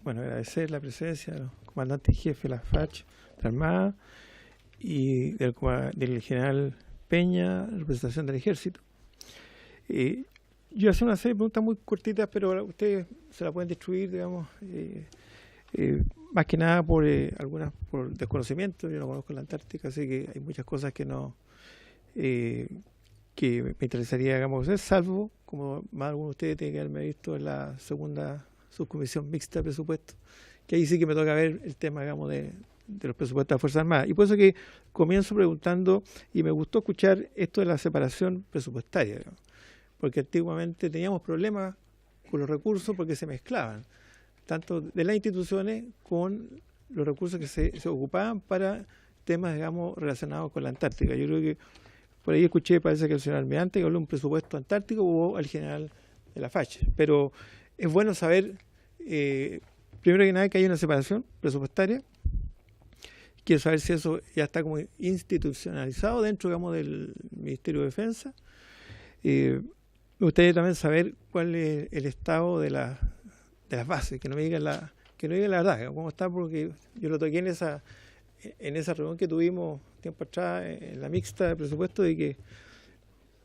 Speaker 3: Bueno, agradecer la presencia de los comandantes en jefe de la FACH, de la Armada, y del general Peña, representación del Ejército. Yo hacer una serie de preguntas muy cortitas, pero ustedes se la pueden distribuir, digamos, más que nada por desconocimiento. Yo no conozco la Antártica, así que hay muchas cosas que me interesaría, digamos, hacer, salvo, como más alguno de ustedes tiene que haberme visto en la segunda subcomisión mixta de presupuesto, que ahí sí que me toca ver el tema, digamos, de los presupuestos de las Fuerzas Armadas. Y por eso que comienzo preguntando, y me gustó escuchar esto de la separación presupuestaria, digamos, porque antiguamente teníamos problemas con los recursos porque se mezclaban, tanto de las instituciones con los recursos que se ocupaban para temas, digamos, relacionados con la Antártica. Yo creo que por ahí escuché, parece que el señor almirante que habló de un presupuesto antártico o el general de la FACH, pero es bueno saber, primero que nada, que hay una separación presupuestaria. Quiero saber si eso ya está como institucionalizado dentro, digamos, del Ministerio de Defensa. Me gustaría también saber cuál es el estado de las bases, que no me digan la verdad, cómo está, porque yo lo toqué en esa reunión que tuvimos tiempo atrás, en la mixta de presupuesto, de que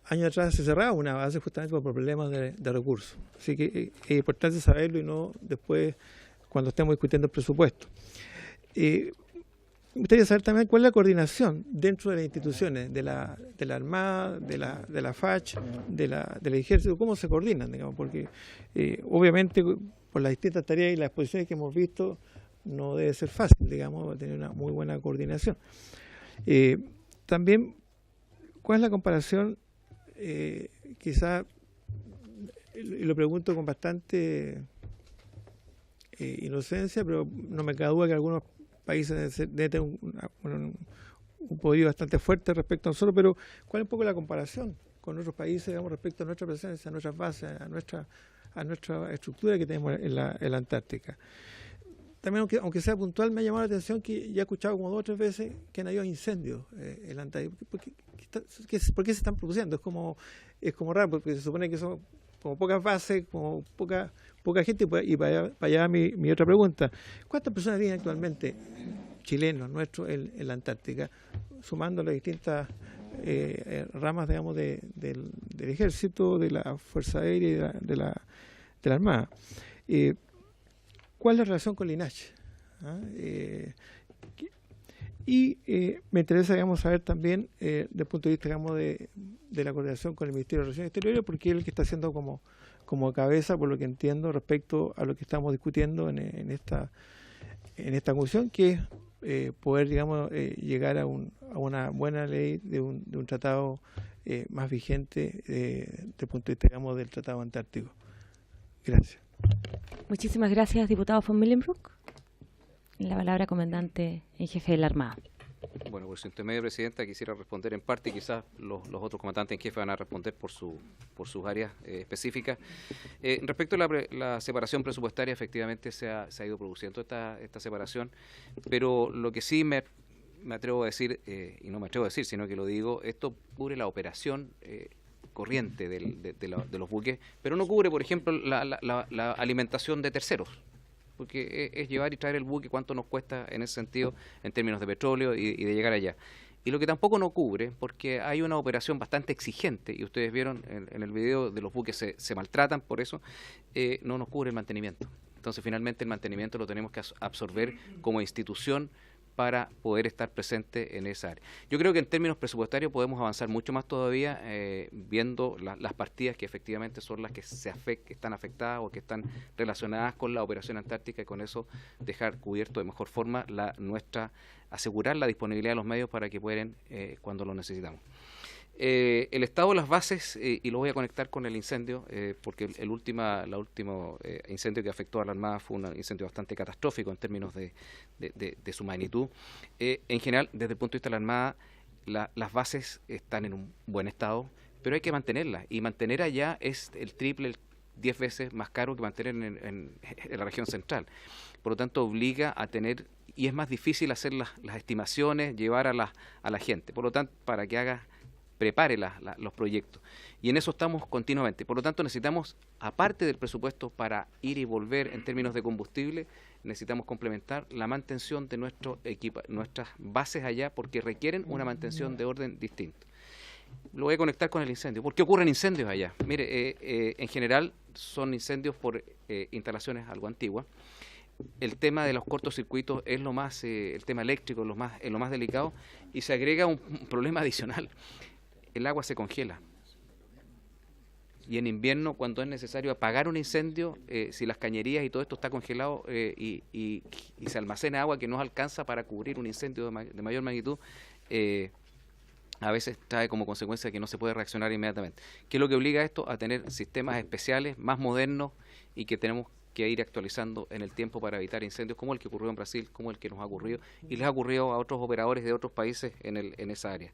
Speaker 3: años atrás se cerraba una base justamente por problemas de recursos. Así que es importante saberlo y no después cuando estemos discutiendo el presupuesto. Me gustaría saber también cuál es la coordinación dentro de las instituciones, de la Armada, de la FACH, del Ejército, cómo se coordinan, digamos, porque obviamente por las distintas tareas y las exposiciones que hemos visto no debe ser fácil, digamos, tener una muy buena coordinación. También, ¿cuál es la comparación? Quizá, y lo pregunto con bastante inocencia, pero no me cabe duda que algunos países deben tener un poderío bastante fuerte respecto a nosotros, pero ¿cuál es un poco la comparación con otros países, digamos, respecto a nuestra presencia, a nuestras bases, a nuestra estructura que tenemos en la Antártica? También, aunque sea puntual, me ha llamado la atención que ya he escuchado como 2 o 3 veces que han habido incendios en la Antártica. ¿Por qué se están produciendo? Es como raro, porque se supone que son como pocas bases, como poca gente. Y para allá mi otra pregunta. ¿Cuántas personas viven actualmente, chilenos nuestros, en la Antártica, sumando las distintas ramas, digamos, del Ejército, de la Fuerza Aérea y de la Armada? ¿Cuál es la relación con la INACH? Me interesa, digamos, saber también, desde el punto de vista, digamos, de la coordinación con el Ministerio de Relaciones Exteriores, porque es el que está haciendo como cabeza, por lo que entiendo, respecto a lo que estamos discutiendo en esta comisión, que es poder, digamos, llegar a una buena ley de un tratado más vigente desde el punto de vista, digamos, del Tratado Antártico. Gracias.
Speaker 1: Muchísimas gracias, diputado von Millenbroek. La palabra, comandante en jefe de la Armada.
Speaker 6: Bueno, por su intermedio, presidenta, quisiera responder en parte y quizás los otros comandantes en jefe van a responder por sus áreas específicas. Respecto a la separación presupuestaria, efectivamente se ha ido produciendo esta separación, pero lo que sí me atrevo a decir, y no me atrevo a decir, sino que lo digo, esto cubre la operación corriente de los buques, pero no cubre, por ejemplo, la alimentación de terceros, porque es llevar y traer el buque, cuánto nos cuesta en ese sentido, en términos de petróleo y de llegar allá. Y lo que tampoco no cubre, porque hay una operación bastante exigente, y ustedes vieron en el video de los buques se maltratan por eso, no nos cubre el mantenimiento. Entonces, finalmente, el mantenimiento lo tenemos que absorber como institución para poder estar presente en esa área. Yo creo que en términos presupuestarios podemos avanzar mucho más todavía, viendo las partidas que efectivamente son las que que están afectadas o que están relacionadas con la operación antártica, y con eso dejar cubierto de mejor forma asegurar la disponibilidad de los medios para que puedan cuando lo necesitamos. El estado de las bases, y lo voy a conectar con el incendio, porque el último incendio que afectó a la Armada fue un incendio bastante catastrófico en términos de su magnitud. En general, desde el punto de vista de la Armada, las bases están en un buen estado, pero hay que mantenerlas, y mantener allá es el triple, 10 veces más caro que mantener en la región central. Por lo tanto, obliga a tener, y es más difícil hacer las estimaciones, llevar a la gente, por lo tanto, para que prepare los proyectos. Y en eso estamos continuamente. Por lo tanto, necesitamos, aparte del presupuesto para ir y volver en términos de combustible, necesitamos complementar la mantención de nuestras bases allá, porque requieren una mantención de orden distinto. Lo voy a conectar con el incendio. ¿Por qué ocurren incendios allá? Mire, en general son incendios por instalaciones algo antiguas. El tema de los cortocircuitos es el tema eléctrico, es lo más delicado, y se agrega un problema adicional. El agua se congela. Y en invierno, cuando es necesario apagar un incendio, si las cañerías y todo esto está congelado y se almacena agua que no alcanza para cubrir un incendio de mayor magnitud, a veces trae como consecuencia que no se puede reaccionar inmediatamente. ¿Qué es lo que obliga a esto? A tener sistemas especiales, más modernos, y que tenemos que ir actualizando en el tiempo para evitar incendios como el que ocurrió en Brasil, como el que nos ha ocurrido, y les ha ocurrido a otros operadores de otros países en esa área.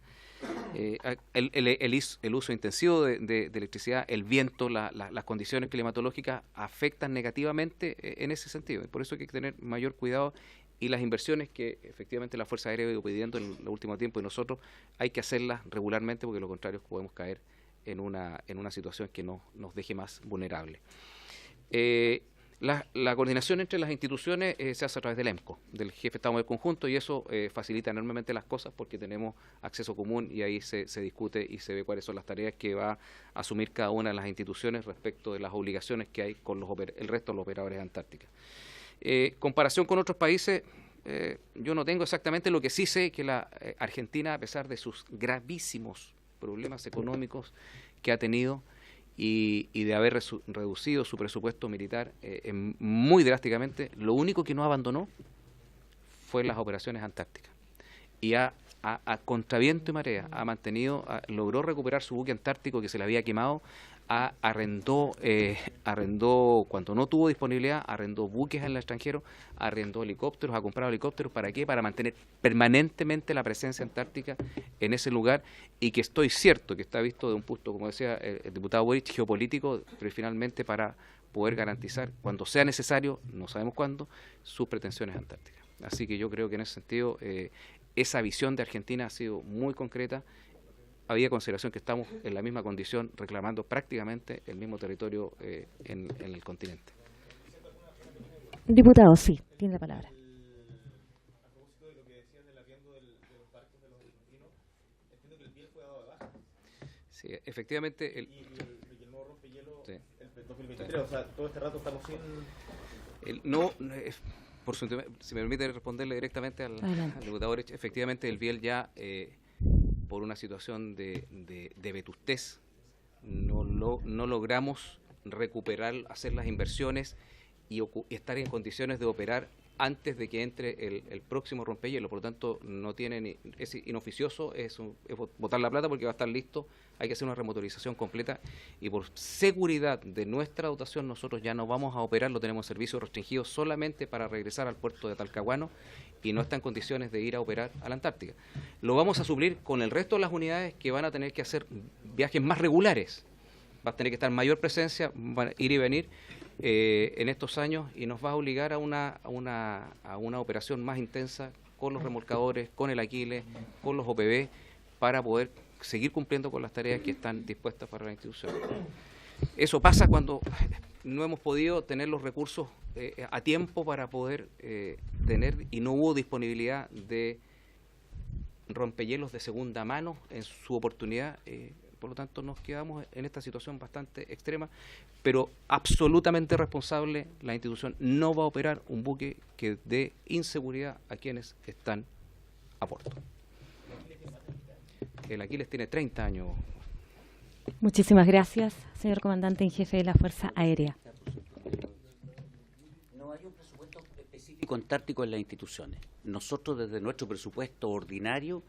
Speaker 6: El uso intensivo de electricidad, el viento, las condiciones climatológicas afectan negativamente en ese sentido. Por eso hay que tener mayor cuidado, y las inversiones que efectivamente la Fuerza Aérea ha ido pidiendo en el último tiempo, y nosotros hay que hacerlas regularmente, porque de lo contrario podemos caer en una situación que nos deje más vulnerables. La coordinación entre las instituciones se hace a través del EMCO, del Jefe de Estado Mayor Conjunto, y eso facilita enormemente las cosas, porque tenemos acceso común, y ahí se discute y se ve cuáles son las tareas que va a asumir cada una de las instituciones respecto de las obligaciones que hay con el resto de los operadores de Antártica. Comparación con otros países, yo no tengo exactamente, lo que sí sé que la Argentina, a pesar de sus gravísimos problemas económicos que ha tenido, y de haber reducido su presupuesto militar muy drásticamente, lo único que no abandonó fue las operaciones antárticas. Y a contraviento y marea logró recuperar su buque antártico que se le había quemado, arrendó cuando no tuvo disponibilidad, arrendó buques en el extranjero, arrendó helicópteros, ha comprado helicópteros. ¿Para qué? Para mantener permanentemente la presencia antártica en ese lugar, y que estoy cierto que está visto de un punto, como decía el diputado Boric, geopolítico, pero finalmente para poder garantizar, cuando sea necesario, no sabemos cuándo, sus pretensiones antárticas. Así que yo creo que en ese sentido esa visión de Argentina ha sido muy concreta. Había consideración que estamos en la misma condición, reclamando prácticamente el mismo territorio en el continente.
Speaker 1: Diputado, sí, tiene la palabra.
Speaker 7: A propósito de lo que decías del arriendo de los barcos de los argentinos, entiendo que el biel fue dado de baja.
Speaker 6: Sí, efectivamente.
Speaker 7: Y el nuevo rompehielo,
Speaker 6: sí,
Speaker 7: el 2023, sí. O sea, todo este rato estamos sin...
Speaker 6: Si me permite responderle directamente al diputado Boric, efectivamente el biel ya... por una situación de vetustez, no logramos recuperar, hacer las inversiones y estar en condiciones de operar antes de que entre el próximo rompehielo. Por lo tanto, es inoficioso, es botar la plata, porque va a estar listo. Hay que hacer una remotorización completa, y por seguridad de nuestra dotación nosotros ya no vamos a operar, lo tenemos en servicio restringido solamente para regresar al puerto de Talcahuano, y no está en condiciones de ir a operar a la Antártica. Lo vamos a suplir con el resto de las unidades, que van a tener que hacer viajes más regulares. Va a tener que estar mayor presencia, van a ir y venir en estos años, y nos va a obligar a una operación más intensa con los remolcadores, con el Aquiles, con los OPB, para poder seguir cumpliendo con las tareas que están dispuestas para la institución. Eso pasa cuando no hemos podido tener los recursos a tiempo para poder tener, y no hubo disponibilidad de rompehielos de segunda mano en su oportunidad. Por lo tanto, nos quedamos en esta situación bastante extrema, pero absolutamente responsable. La institución no va a operar un buque que dé inseguridad a quienes están a bordo. El Aquiles tiene 30 años.
Speaker 1: Muchísimas gracias, señor comandante en jefe de la Fuerza Aérea.
Speaker 8: No hay un presupuesto específico antártico en las instituciones. Nosotros, desde nuestro presupuesto ordinario,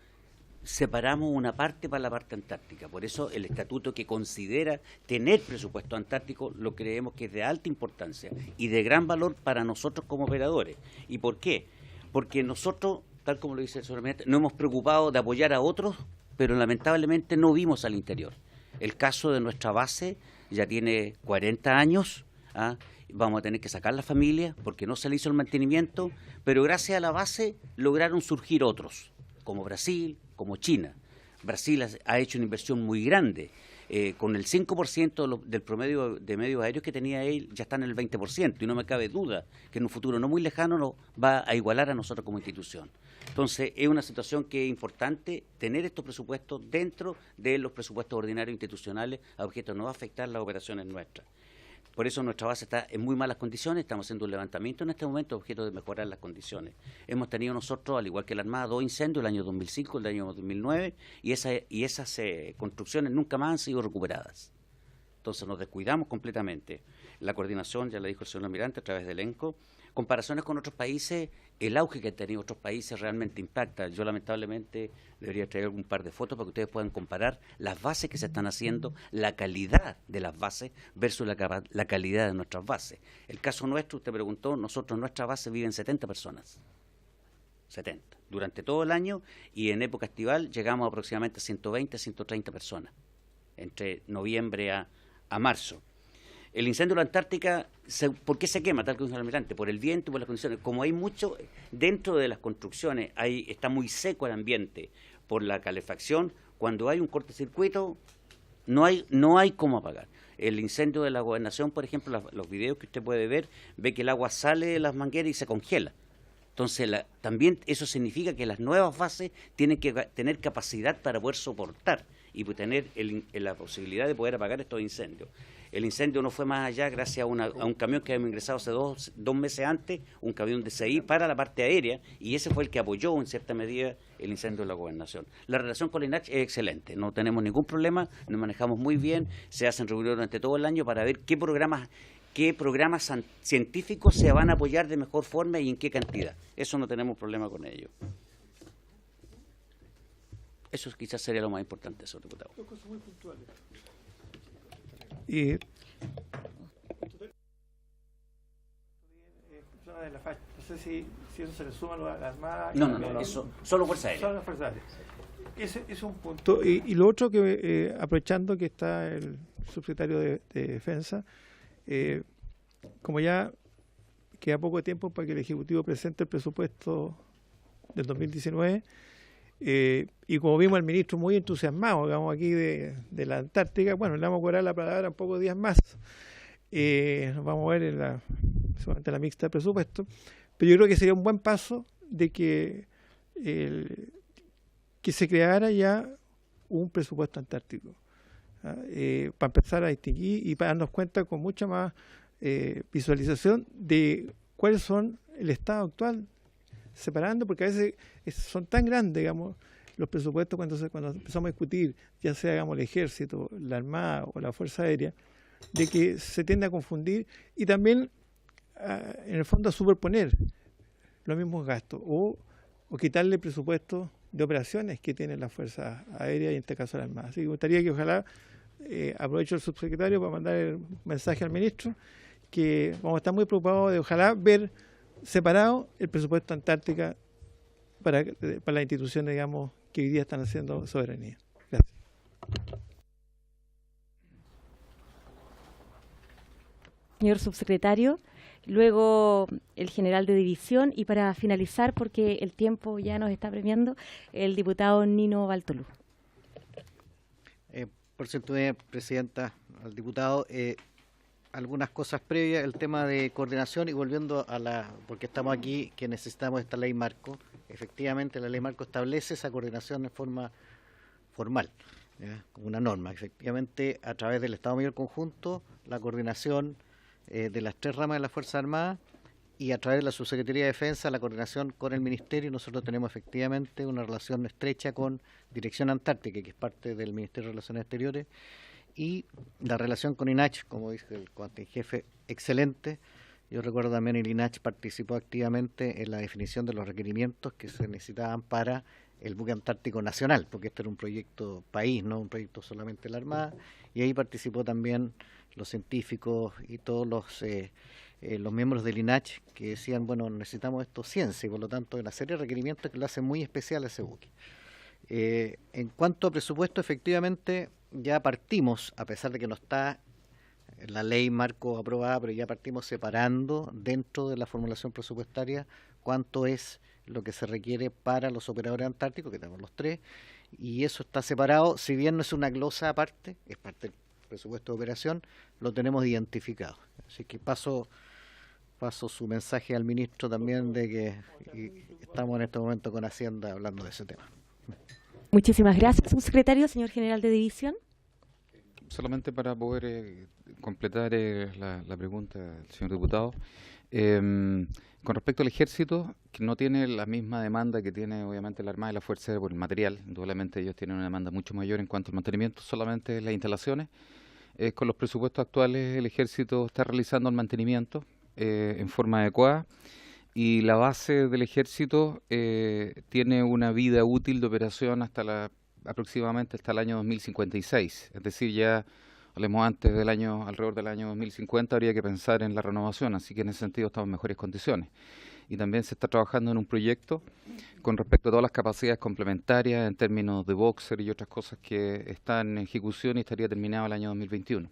Speaker 8: separamos una parte para la parte antártica. Por eso el estatuto, que considera tener presupuesto antártico, lo creemos que es de alta importancia y de gran valor para nosotros como operadores. ¿Y por qué? Porque nosotros, tal como lo dice el señor presidente, nos hemos preocupado de apoyar a otros, pero lamentablemente no vimos al interior. El caso de nuestra base ya tiene 40 años, ¿ah? Vamos a tener que sacar la familia porque no se le hizo el mantenimiento, pero gracias a la base lograron surgir otros, como Brasil, como China. Brasil ha hecho una inversión muy grande. Con el 5% del promedio de medios aéreos que tenía él, ya está en el 20%, y no me cabe duda que en un futuro no muy lejano nos va a igualar a nosotros como institución. Entonces, es una situación que es importante tener estos presupuestos dentro de los presupuestos ordinarios institucionales, a objeto de no afectar las operaciones nuestras. Por eso nuestra base está en muy malas condiciones, estamos haciendo un levantamiento en este momento, objeto de mejorar las condiciones. Hemos tenido nosotros, al igual que la Armada, 2 incendios, el año 2005, el año 2009, y esas construcciones nunca más han sido recuperadas. Entonces nos descuidamos completamente. La coordinación, ya le dijo el señor almirante, a través del ENCO. Comparaciones con otros países, el auge que han tenido otros países realmente impacta. Yo lamentablemente debería traer un par de fotos para que ustedes puedan comparar las bases que se están haciendo, la calidad de las bases versus la calidad de nuestras bases. El caso nuestro, usted preguntó, nosotros en nuestra base viven 70 personas. 70. Durante todo el año, y en época estival llegamos a aproximadamente 120, 130 personas, entre noviembre a marzo. El incendio de la Antártica, ¿por qué se quema? Tal como dijo el almirante, por el viento y por las condiciones. Como hay mucho dentro de las construcciones, está muy seco el ambiente por la calefacción. Cuando hay un cortocircuito, no hay cómo apagar. El incendio de la Gobernación, por ejemplo, los videos que usted puede ver, ve que el agua sale de las mangueras y se congela. Entonces, también eso significa que las nuevas bases tienen que tener capacidad para poder soportar y tener la posibilidad de poder apagar estos incendios. El incendio no fue más allá gracias a un camión que habíamos ingresado hace dos meses antes, un camión de CI para la parte aérea, y ese fue el que apoyó en cierta medida el incendio de la Gobernación. La relación con la INACH es excelente, no tenemos ningún problema, nos manejamos muy bien, se hacen reuniones durante todo el año para ver qué programas científicos se van a apoyar de mejor forma y en qué cantidad. Eso no tenemos problema con ello. Eso quizás sería lo más importante, señor diputado.
Speaker 3: Dos cosas muy puntuales. Y no sé si eso se le suma a la Armada.
Speaker 8: No, eso solo Fuerza Aérea.
Speaker 3: Solo Fuerza Aérea. Ese es un punto. Y lo otro que, aprovechando que está el subsecretario de Defensa, como ya queda poco tiempo para que el Ejecutivo presente el presupuesto del 2019, y como vimos al ministro muy entusiasmado, digamos, aquí de la Antártica, bueno, le vamos a cobrar la palabra en pocos días más. Nos vamos a ver seguramente la mixta de presupuesto, pero yo creo que sería un buen paso de que se creara ya un presupuesto antártico, para empezar a distinguir y para darnos cuenta con mucha más visualización de cuáles son el estado actual, separando, porque a veces son tan grandes, digamos, los presupuestos cuando empezamos a discutir, ya sea, digamos, el Ejército, la Armada o la Fuerza Aérea, de que se tiende a confundir y también, en el fondo, a superponer los mismos gastos o quitarle presupuestos de operaciones que tienen las Fuerzas Aéreas y en este caso la Armada. Así que me gustaría que ojalá, aprovecho el subsecretario para mandar el mensaje al ministro, que vamos a estar muy preocupados de ojalá ver separado el presupuesto Antártica para las instituciones, digamos, que hoy día están haciendo soberanía. Gracias.
Speaker 1: Señor subsecretario, luego el general de división y para finalizar, porque el tiempo ya nos está premiando, el diputado Nino Valtolú.
Speaker 10: Por cierto, presidenta, al diputado, algunas cosas previas, el tema de coordinación y volviendo porque estamos aquí, que necesitamos esta ley marco. Efectivamente, la ley marco establece esa coordinación de forma formal, ¿ya? Como una norma. Efectivamente, a través del Estado Mayor Conjunto, la coordinación de las 3 ramas de la Fuerza Armada y a través de la Subsecretaría de Defensa, la coordinación con el Ministerio. Nosotros tenemos efectivamente una relación estrecha con Dirección Antártica, que es parte del Ministerio de Relaciones Exteriores, y la relación con INACH, como dice el comandante en jefe, excelente. Yo recuerdo también el INACH participó activamente en la definición de los requerimientos que se necesitaban para el buque antártico nacional, porque este era un proyecto país, no un proyecto solamente de la Armada, y ahí participó también los científicos y todos los miembros del INACH que decían, bueno, necesitamos esto ciencia, y por lo tanto hay una serie de requerimientos que lo hacen muy especial a ese buque. En cuanto a presupuesto, efectivamente, ya partimos, a pesar de que no está la ley marco aprobada, pero ya partimos separando dentro de la formulación presupuestaria cuánto es lo que se requiere para los operadores antárticos, que tenemos los 3, y eso está separado, si bien no es una glosa aparte, es parte del presupuesto de operación, lo tenemos identificado. Así que paso su mensaje al ministro también de que estamos en este momento con Hacienda hablando de ese tema.
Speaker 1: Muchísimas gracias, subsecretario. Señor general de división.
Speaker 9: Solamente para poder completar la pregunta del señor diputado, con respecto al ejército, que no tiene la misma demanda que tiene obviamente la Armada y la Fuerza Aérea por el material, indudablemente ellos tienen una demanda mucho mayor en cuanto al mantenimiento, solamente las instalaciones. Con los presupuestos actuales el ejército está realizando el mantenimiento en forma adecuada, y la base del ejército tiene una vida útil de operación aproximadamente hasta el año 2056, es decir, ya hablemos antes alrededor del año 2050 habría que pensar en la renovación, así que en ese sentido estamos en mejores condiciones. Y también se está trabajando en un proyecto con respecto a todas las capacidades complementarias en términos de boxer y otras cosas que están en ejecución y estaría terminado el año 2021.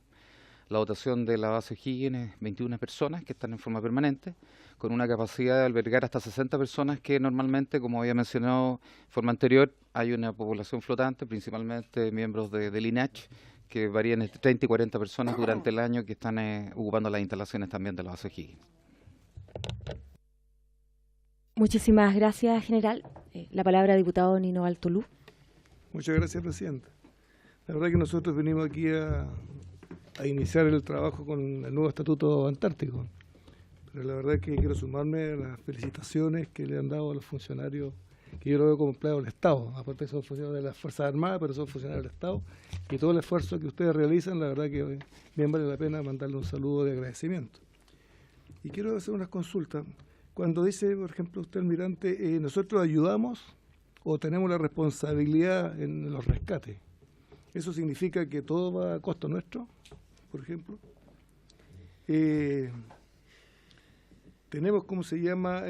Speaker 9: La dotación de la base O'Higgins es 21 personas que están en forma permanente, con una capacidad de albergar hasta 60 personas que normalmente, como había mencionado de forma anterior, hay una población flotante, principalmente miembros del INACH, que varían entre 30 y 40 personas durante el año que están ocupando las instalaciones también de la base O'Higgins.
Speaker 1: Muchísimas gracias, general. La palabra al diputado Nino Altolú.
Speaker 3: Muchas gracias, presidenta. La verdad que nosotros venimos aquí a iniciar el trabajo con el nuevo Estatuto Antártico. Pero la verdad es que quiero sumarme a las felicitaciones que le han dado a los funcionarios, que yo lo veo como empleados del Estado. Aparte son funcionarios de las Fuerzas Armadas, pero son funcionarios del Estado. Y todo el esfuerzo que ustedes realizan, la verdad que bien vale la pena mandarle un saludo de agradecimiento. Y quiero hacer unas consultas. Cuando dice, por ejemplo, usted, almirante, nosotros ayudamos o tenemos la responsabilidad en los rescates, ¿eso significa que todo va a costo nuestro, por ejemplo? Tenemos, ¿cómo se llama?,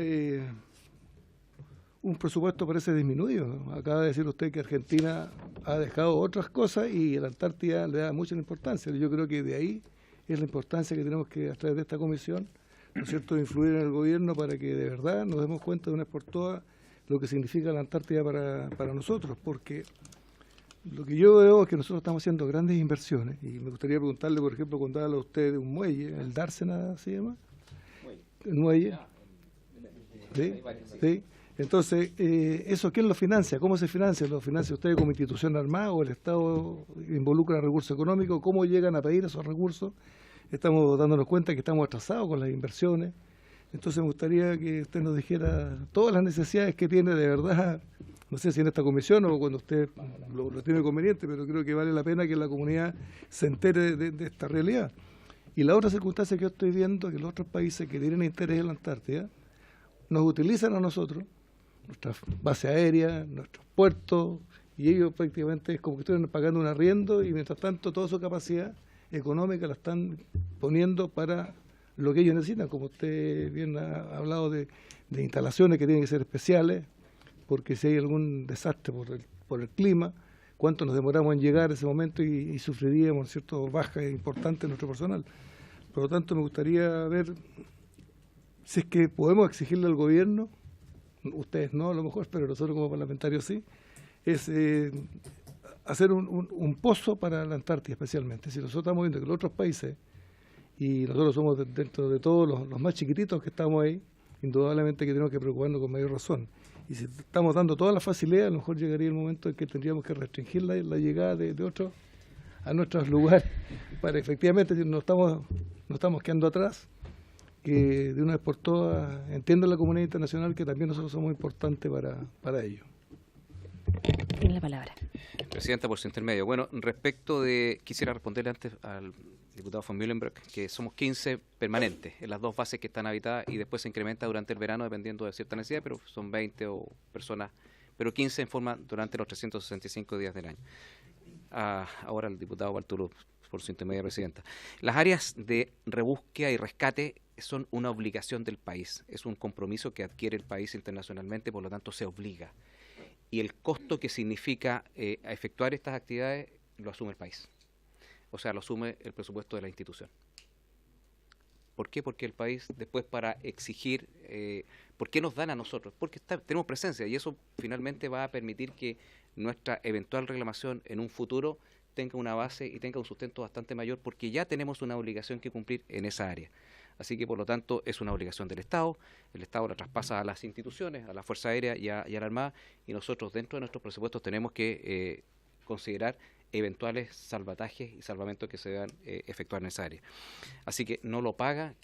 Speaker 3: un presupuesto parece disminuido, ¿no? Acaba de decir usted que Argentina ha dejado otras cosas y la Antártida le da mucha importancia. Yo creo que de ahí es la importancia que tenemos que, a través de esta comisión, ¿no es cierto?, influir en el gobierno para que de verdad nos demos cuenta de una vez por todas lo que significa la Antártida para nosotros, porque lo que yo veo es que nosotros estamos haciendo grandes inversiones, y me gustaría preguntarle, por ejemplo, cuando habla usted de un muelle, el Dársena se llama, el muelle, ¿sí? ¿Sí? Entonces, ¿eso quién lo financia? ¿Cómo se financia? ¿Lo financia usted como institución armada o el Estado involucra recursos económicos? ¿Cómo llegan a pedir esos recursos? Estamos dándonos cuenta que estamos atrasados con las inversiones. Entonces me gustaría que usted nos dijera todas las necesidades que tiene de verdad, no sé si en esta comisión o cuando usted lo tiene conveniente, pero creo que vale la pena que la comunidad se entere de esta realidad. Y la otra circunstancia que yo estoy viendo es que los otros países que tienen interés en la Antártida nos utilizan a nosotros, nuestras bases aéreas, nuestros puertos, y ellos prácticamente es como que estuvieran pagando un arriendo y mientras tanto toda su capacidad económica la están poniendo para lo que ellos necesitan, como usted bien ha hablado de instalaciones que tienen que ser especiales, porque si hay algún desastre por el clima, cuánto nos demoramos en llegar a ese momento y sufriríamos, ¿cierto?, bajas importantes en nuestro personal. Por lo tanto, me gustaría ver si es que podemos exigirle al gobierno, ustedes no a lo mejor, pero nosotros como parlamentarios sí, es hacer un pozo para la Antártida especialmente. Si nosotros estamos viendo que los otros países, y nosotros somos dentro de todos los más chiquititos que estamos ahí, indudablemente que tenemos que preocuparnos con mayor razón. Y si estamos dando todas las facilidades, a lo mejor llegaría el momento en que tendríamos que restringir la llegada de otros a nuestros lugares, para efectivamente, si no estamos quedando atrás, que de una vez por todas entienda la comunidad internacional que también nosotros somos importantes para ello.
Speaker 1: Tiene la palabra.
Speaker 6: Presidenta, por su intermedio. Bueno, quisiera responderle antes al diputado von Mühlenbrock que somos 15 permanentes en las dos bases que están habitadas y después se incrementa durante el verano dependiendo de cierta necesidad, pero son 20 o personas, pero 15 en forma durante los 365 días del año. Ahora el diputado Bartolo, por su intermedia, presidenta. Las áreas de rebúsqueda y rescate son una obligación del país, es un compromiso que adquiere el país internacionalmente, por lo tanto se obliga. Y el costo que significa efectuar estas actividades lo asume el país. O sea, lo asume el presupuesto de la institución. ¿Por qué? Porque el país después para exigir, ¿por qué nos dan a nosotros? Porque tenemos presencia y eso finalmente va a permitir que nuestra eventual reclamación en un futuro tenga una base y tenga un sustento bastante mayor porque ya tenemos una obligación que cumplir en esa área. Así que, por lo tanto, es una obligación del Estado, el Estado la traspasa a las instituciones, a la Fuerza Aérea y a la Armada, y nosotros dentro de nuestros presupuestos tenemos que considerar eventuales salvatajes y salvamentos que se deban efectuar en esa área. Así que no lo paga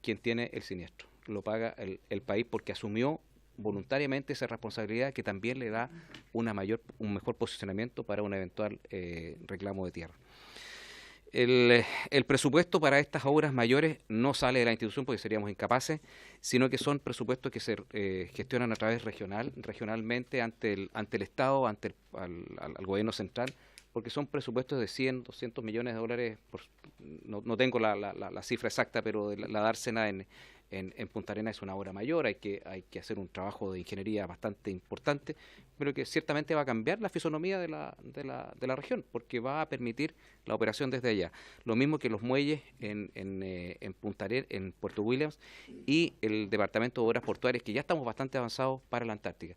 Speaker 6: quien tiene el siniestro, lo paga el país porque asumió voluntariamente esa responsabilidad que también le da un mejor posicionamiento para un eventual reclamo de tierra. El presupuesto para estas obras mayores no sale de la institución porque seríamos incapaces, sino que son presupuestos que se gestionan a través regionalmente ante el Estado, al gobierno central, porque son presupuestos de 100, 200 millones de dólares, no tengo la cifra exacta, pero la dársena en Punta Arenas es una obra mayor, hay que hacer un trabajo de ingeniería bastante importante, pero que ciertamente va a cambiar la fisonomía de la región, porque va a permitir la operación desde allá. Lo mismo que los muelles en Punta Arenas, en Puerto Williams, y el Departamento de Obras Portuarias, que ya estamos bastante avanzados para la Antártica.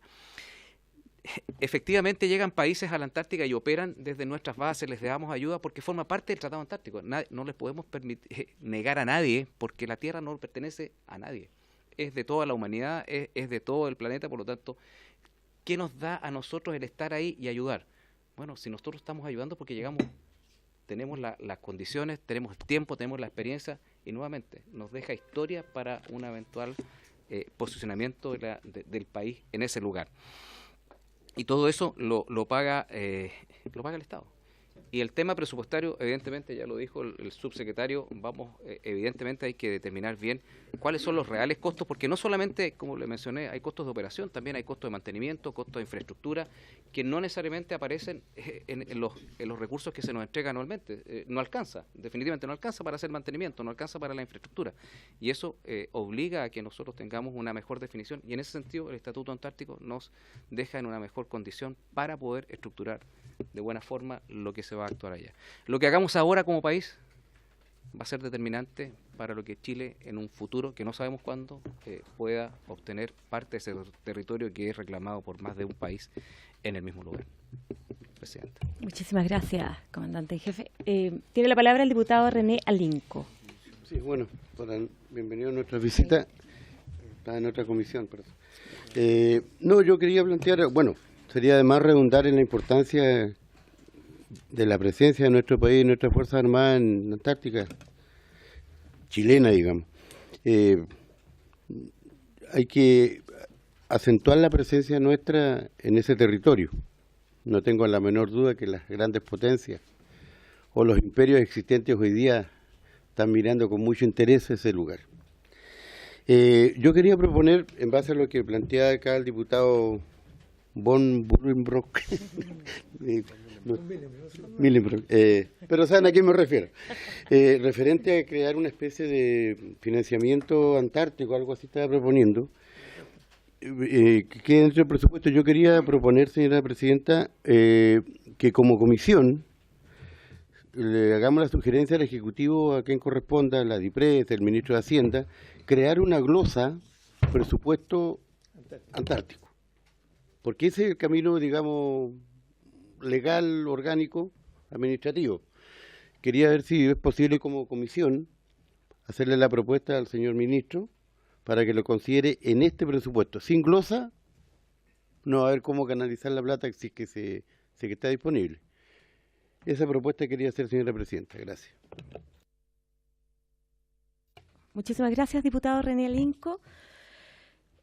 Speaker 6: Efectivamente llegan países a la Antártica y operan desde nuestras bases, les damos ayuda porque forma parte del Tratado Antártico. No les podemos negar a nadie porque la Tierra no pertenece a nadie. Es de toda la humanidad, es de todo el planeta, por lo tanto, ¿qué nos da a nosotros el estar ahí y ayudar? Bueno, si nosotros estamos ayudando porque llegamos, tenemos las condiciones, tenemos el tiempo, tenemos la experiencia y nuevamente nos deja historia para un eventual posicionamiento del país en ese lugar. Y todo eso lo paga el Estado. Y el tema presupuestario, evidentemente, ya lo dijo el subsecretario, evidentemente hay que determinar bien cuáles son los reales costos, porque no solamente, como le mencioné, hay costos de operación, también hay costos de mantenimiento, costos de infraestructura, que no necesariamente aparecen en los recursos que se nos entregan anualmente. No alcanza, definitivamente no alcanza para hacer mantenimiento, no alcanza para la infraestructura. Y eso obliga a que nosotros tengamos una mejor definición, y en ese sentido el Estatuto Antártico nos deja en una mejor condición para poder estructurar de buena forma lo que se va a actuar allá. Lo que hagamos ahora como país va a ser determinante para lo que Chile en un futuro, que no sabemos cuándo, pueda obtener parte de ese territorio que es reclamado por más de un país en el mismo lugar. Presidente.
Speaker 1: Muchísimas gracias, comandante en jefe. Tiene la palabra el diputado René Alinco.
Speaker 12: Sí, bueno, bienvenido a nuestra visita. Está en otra comisión, perdón. No, yo quería plantear, bueno, sería además redundar en la importancia de la presencia de nuestro país y nuestras Fuerzas Armadas en Antártica, chilena, digamos. Hay que acentuar la presencia nuestra en ese territorio. No tengo la menor duda que las grandes potencias o los imperios existentes hoy día están mirando con mucho interés ese lugar. Yo quería proponer, en base a lo que planteaba acá el diputado von Bullenbrock, pero saben a quién me refiero, referente a crear una especie de financiamiento antártico, algo así estaba proponiendo, que quede dentro del presupuesto. Yo quería proponer, señora presidenta, que como comisión le hagamos la sugerencia al Ejecutivo, a quien corresponda, la DIPRES, el Ministro de Hacienda, crear una glosa presupuesto antártico. Porque ese es el camino, digamos, legal, orgánico, administrativo. Quería ver si es posible como comisión hacerle la propuesta al señor ministro para que lo considere en este presupuesto. Sin glosa, no va a haber cómo canalizar la plata si es que está disponible. Esa propuesta quería hacer, señora presidenta. Gracias.
Speaker 1: Muchísimas gracias, diputado René Alinco.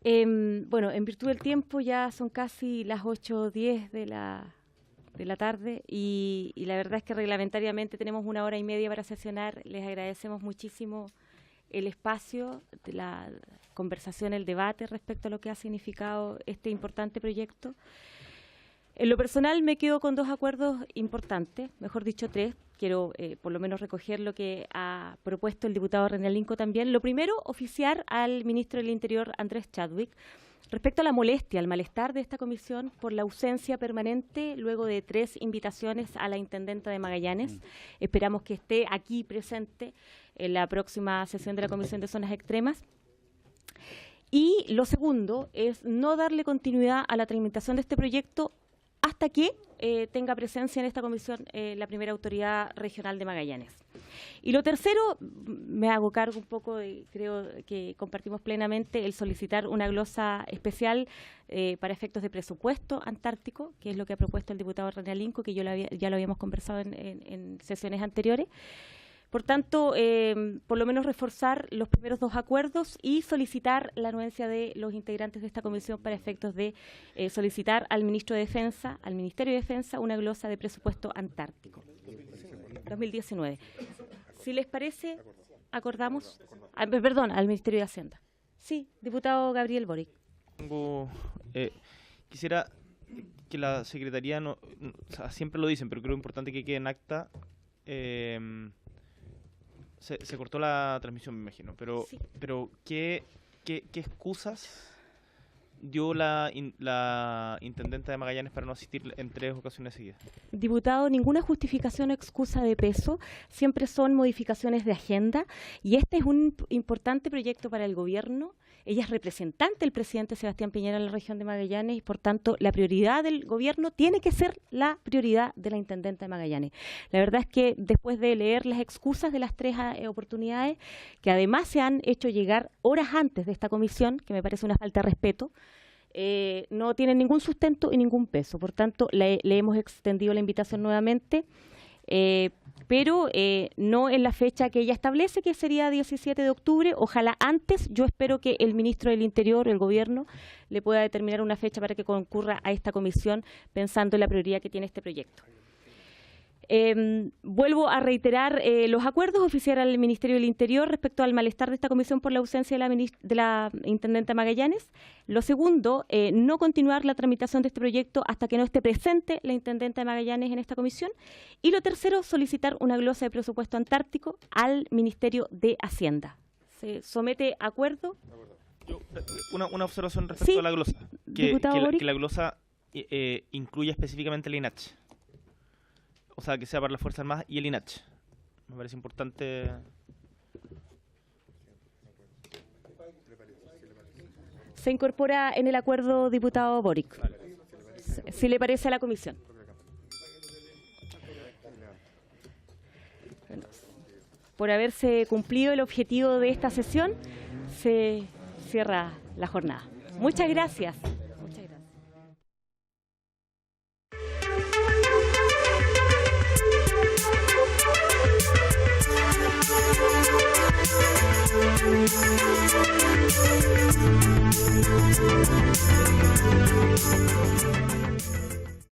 Speaker 1: Bueno, en virtud del tiempo ya son casi las 8:10 de la tarde y la verdad es que reglamentariamente tenemos 1 hora y media para sesionar. Les agradecemos muchísimo el espacio, de la conversación, el debate respecto a lo que ha significado este importante proyecto. En lo personal me quedo con 2 acuerdos importantes, mejor dicho 3. Quiero por lo menos recoger lo que ha propuesto el diputado René Alinco también. Lo primero, oficiar al ministro del Interior, Andrés Chadwick, Respecto a la molestia, al malestar de esta comisión por la ausencia permanente, luego de 3 invitaciones a la intendenta de Magallanes, esperamos que esté aquí presente en la próxima sesión de la Comisión de Zonas Extremas. Y lo segundo es no darle continuidad a la tramitación de este proyecto hasta que tenga presencia en esta comisión la primera autoridad regional de Magallanes. Y lo tercero, me hago cargo un poco, creo que compartimos plenamente, el solicitar una glosa especial para efectos de presupuesto antártico, que es lo que ha propuesto el diputado René Alinco, que ya lo habíamos conversado en sesiones anteriores. Por tanto, por lo menos reforzar los primeros 2 acuerdos y solicitar la anuencia de los integrantes de esta comisión para efectos de solicitar al ministro de Defensa, al Ministerio de Defensa, una glosa de presupuesto antártico. 2019. Si les parece, acordamos. Perdón, al Ministerio de Hacienda. Sí, diputado Gabriel Boric.
Speaker 7: Quisiera que la Secretaría, o sea, siempre lo dicen, pero creo importante que quede en acta. Se cortó la transmisión, me imagino, pero, sí. Pero ¿qué excusas dio la intendenta de Magallanes para no asistir en 3 ocasiones seguidas?
Speaker 1: Diputado, ninguna justificación o excusa de peso, siempre son modificaciones de agenda, y este es un importante proyecto para el gobierno. Ella es representante del presidente Sebastián Piñera en la región de Magallanes y, por tanto, la prioridad del gobierno tiene que ser la prioridad de la intendenta de Magallanes. La verdad es que después de leer las excusas de las 3 oportunidades, que además se han hecho llegar horas antes de esta comisión, que me parece una falta de respeto, no tienen ningún sustento y ningún peso. Por tanto, le hemos extendido la invitación nuevamente, pero no en la fecha que ella establece, que sería 17 de octubre, ojalá antes. Yo espero que el ministro del Interior, el gobierno, le pueda determinar una fecha para que concurra a esta comisión, pensando en la prioridad que tiene este proyecto. Vuelvo a reiterar los acuerdos, oficiar al Ministerio del Interior respecto al malestar de esta comisión por la ausencia de la intendenta Magallanes. Lo segundo, no continuar la tramitación de este proyecto hasta que no esté presente la intendenta de Magallanes en esta comisión. Y lo tercero, solicitar una glosa de presupuesto antártico al Ministerio de Hacienda. ¿Se somete a acuerdo?
Speaker 7: Una observación respecto a la glosa. Que la glosa incluya específicamente el INACH. O sea, que sea para las Fuerzas Armadas y el INACH. Me parece importante.
Speaker 1: Se incorpora en el acuerdo, diputado Boric. Si le parece a la comisión. Por haberse cumplido el objetivo de esta sesión, se cierra la jornada. Muchas gracias.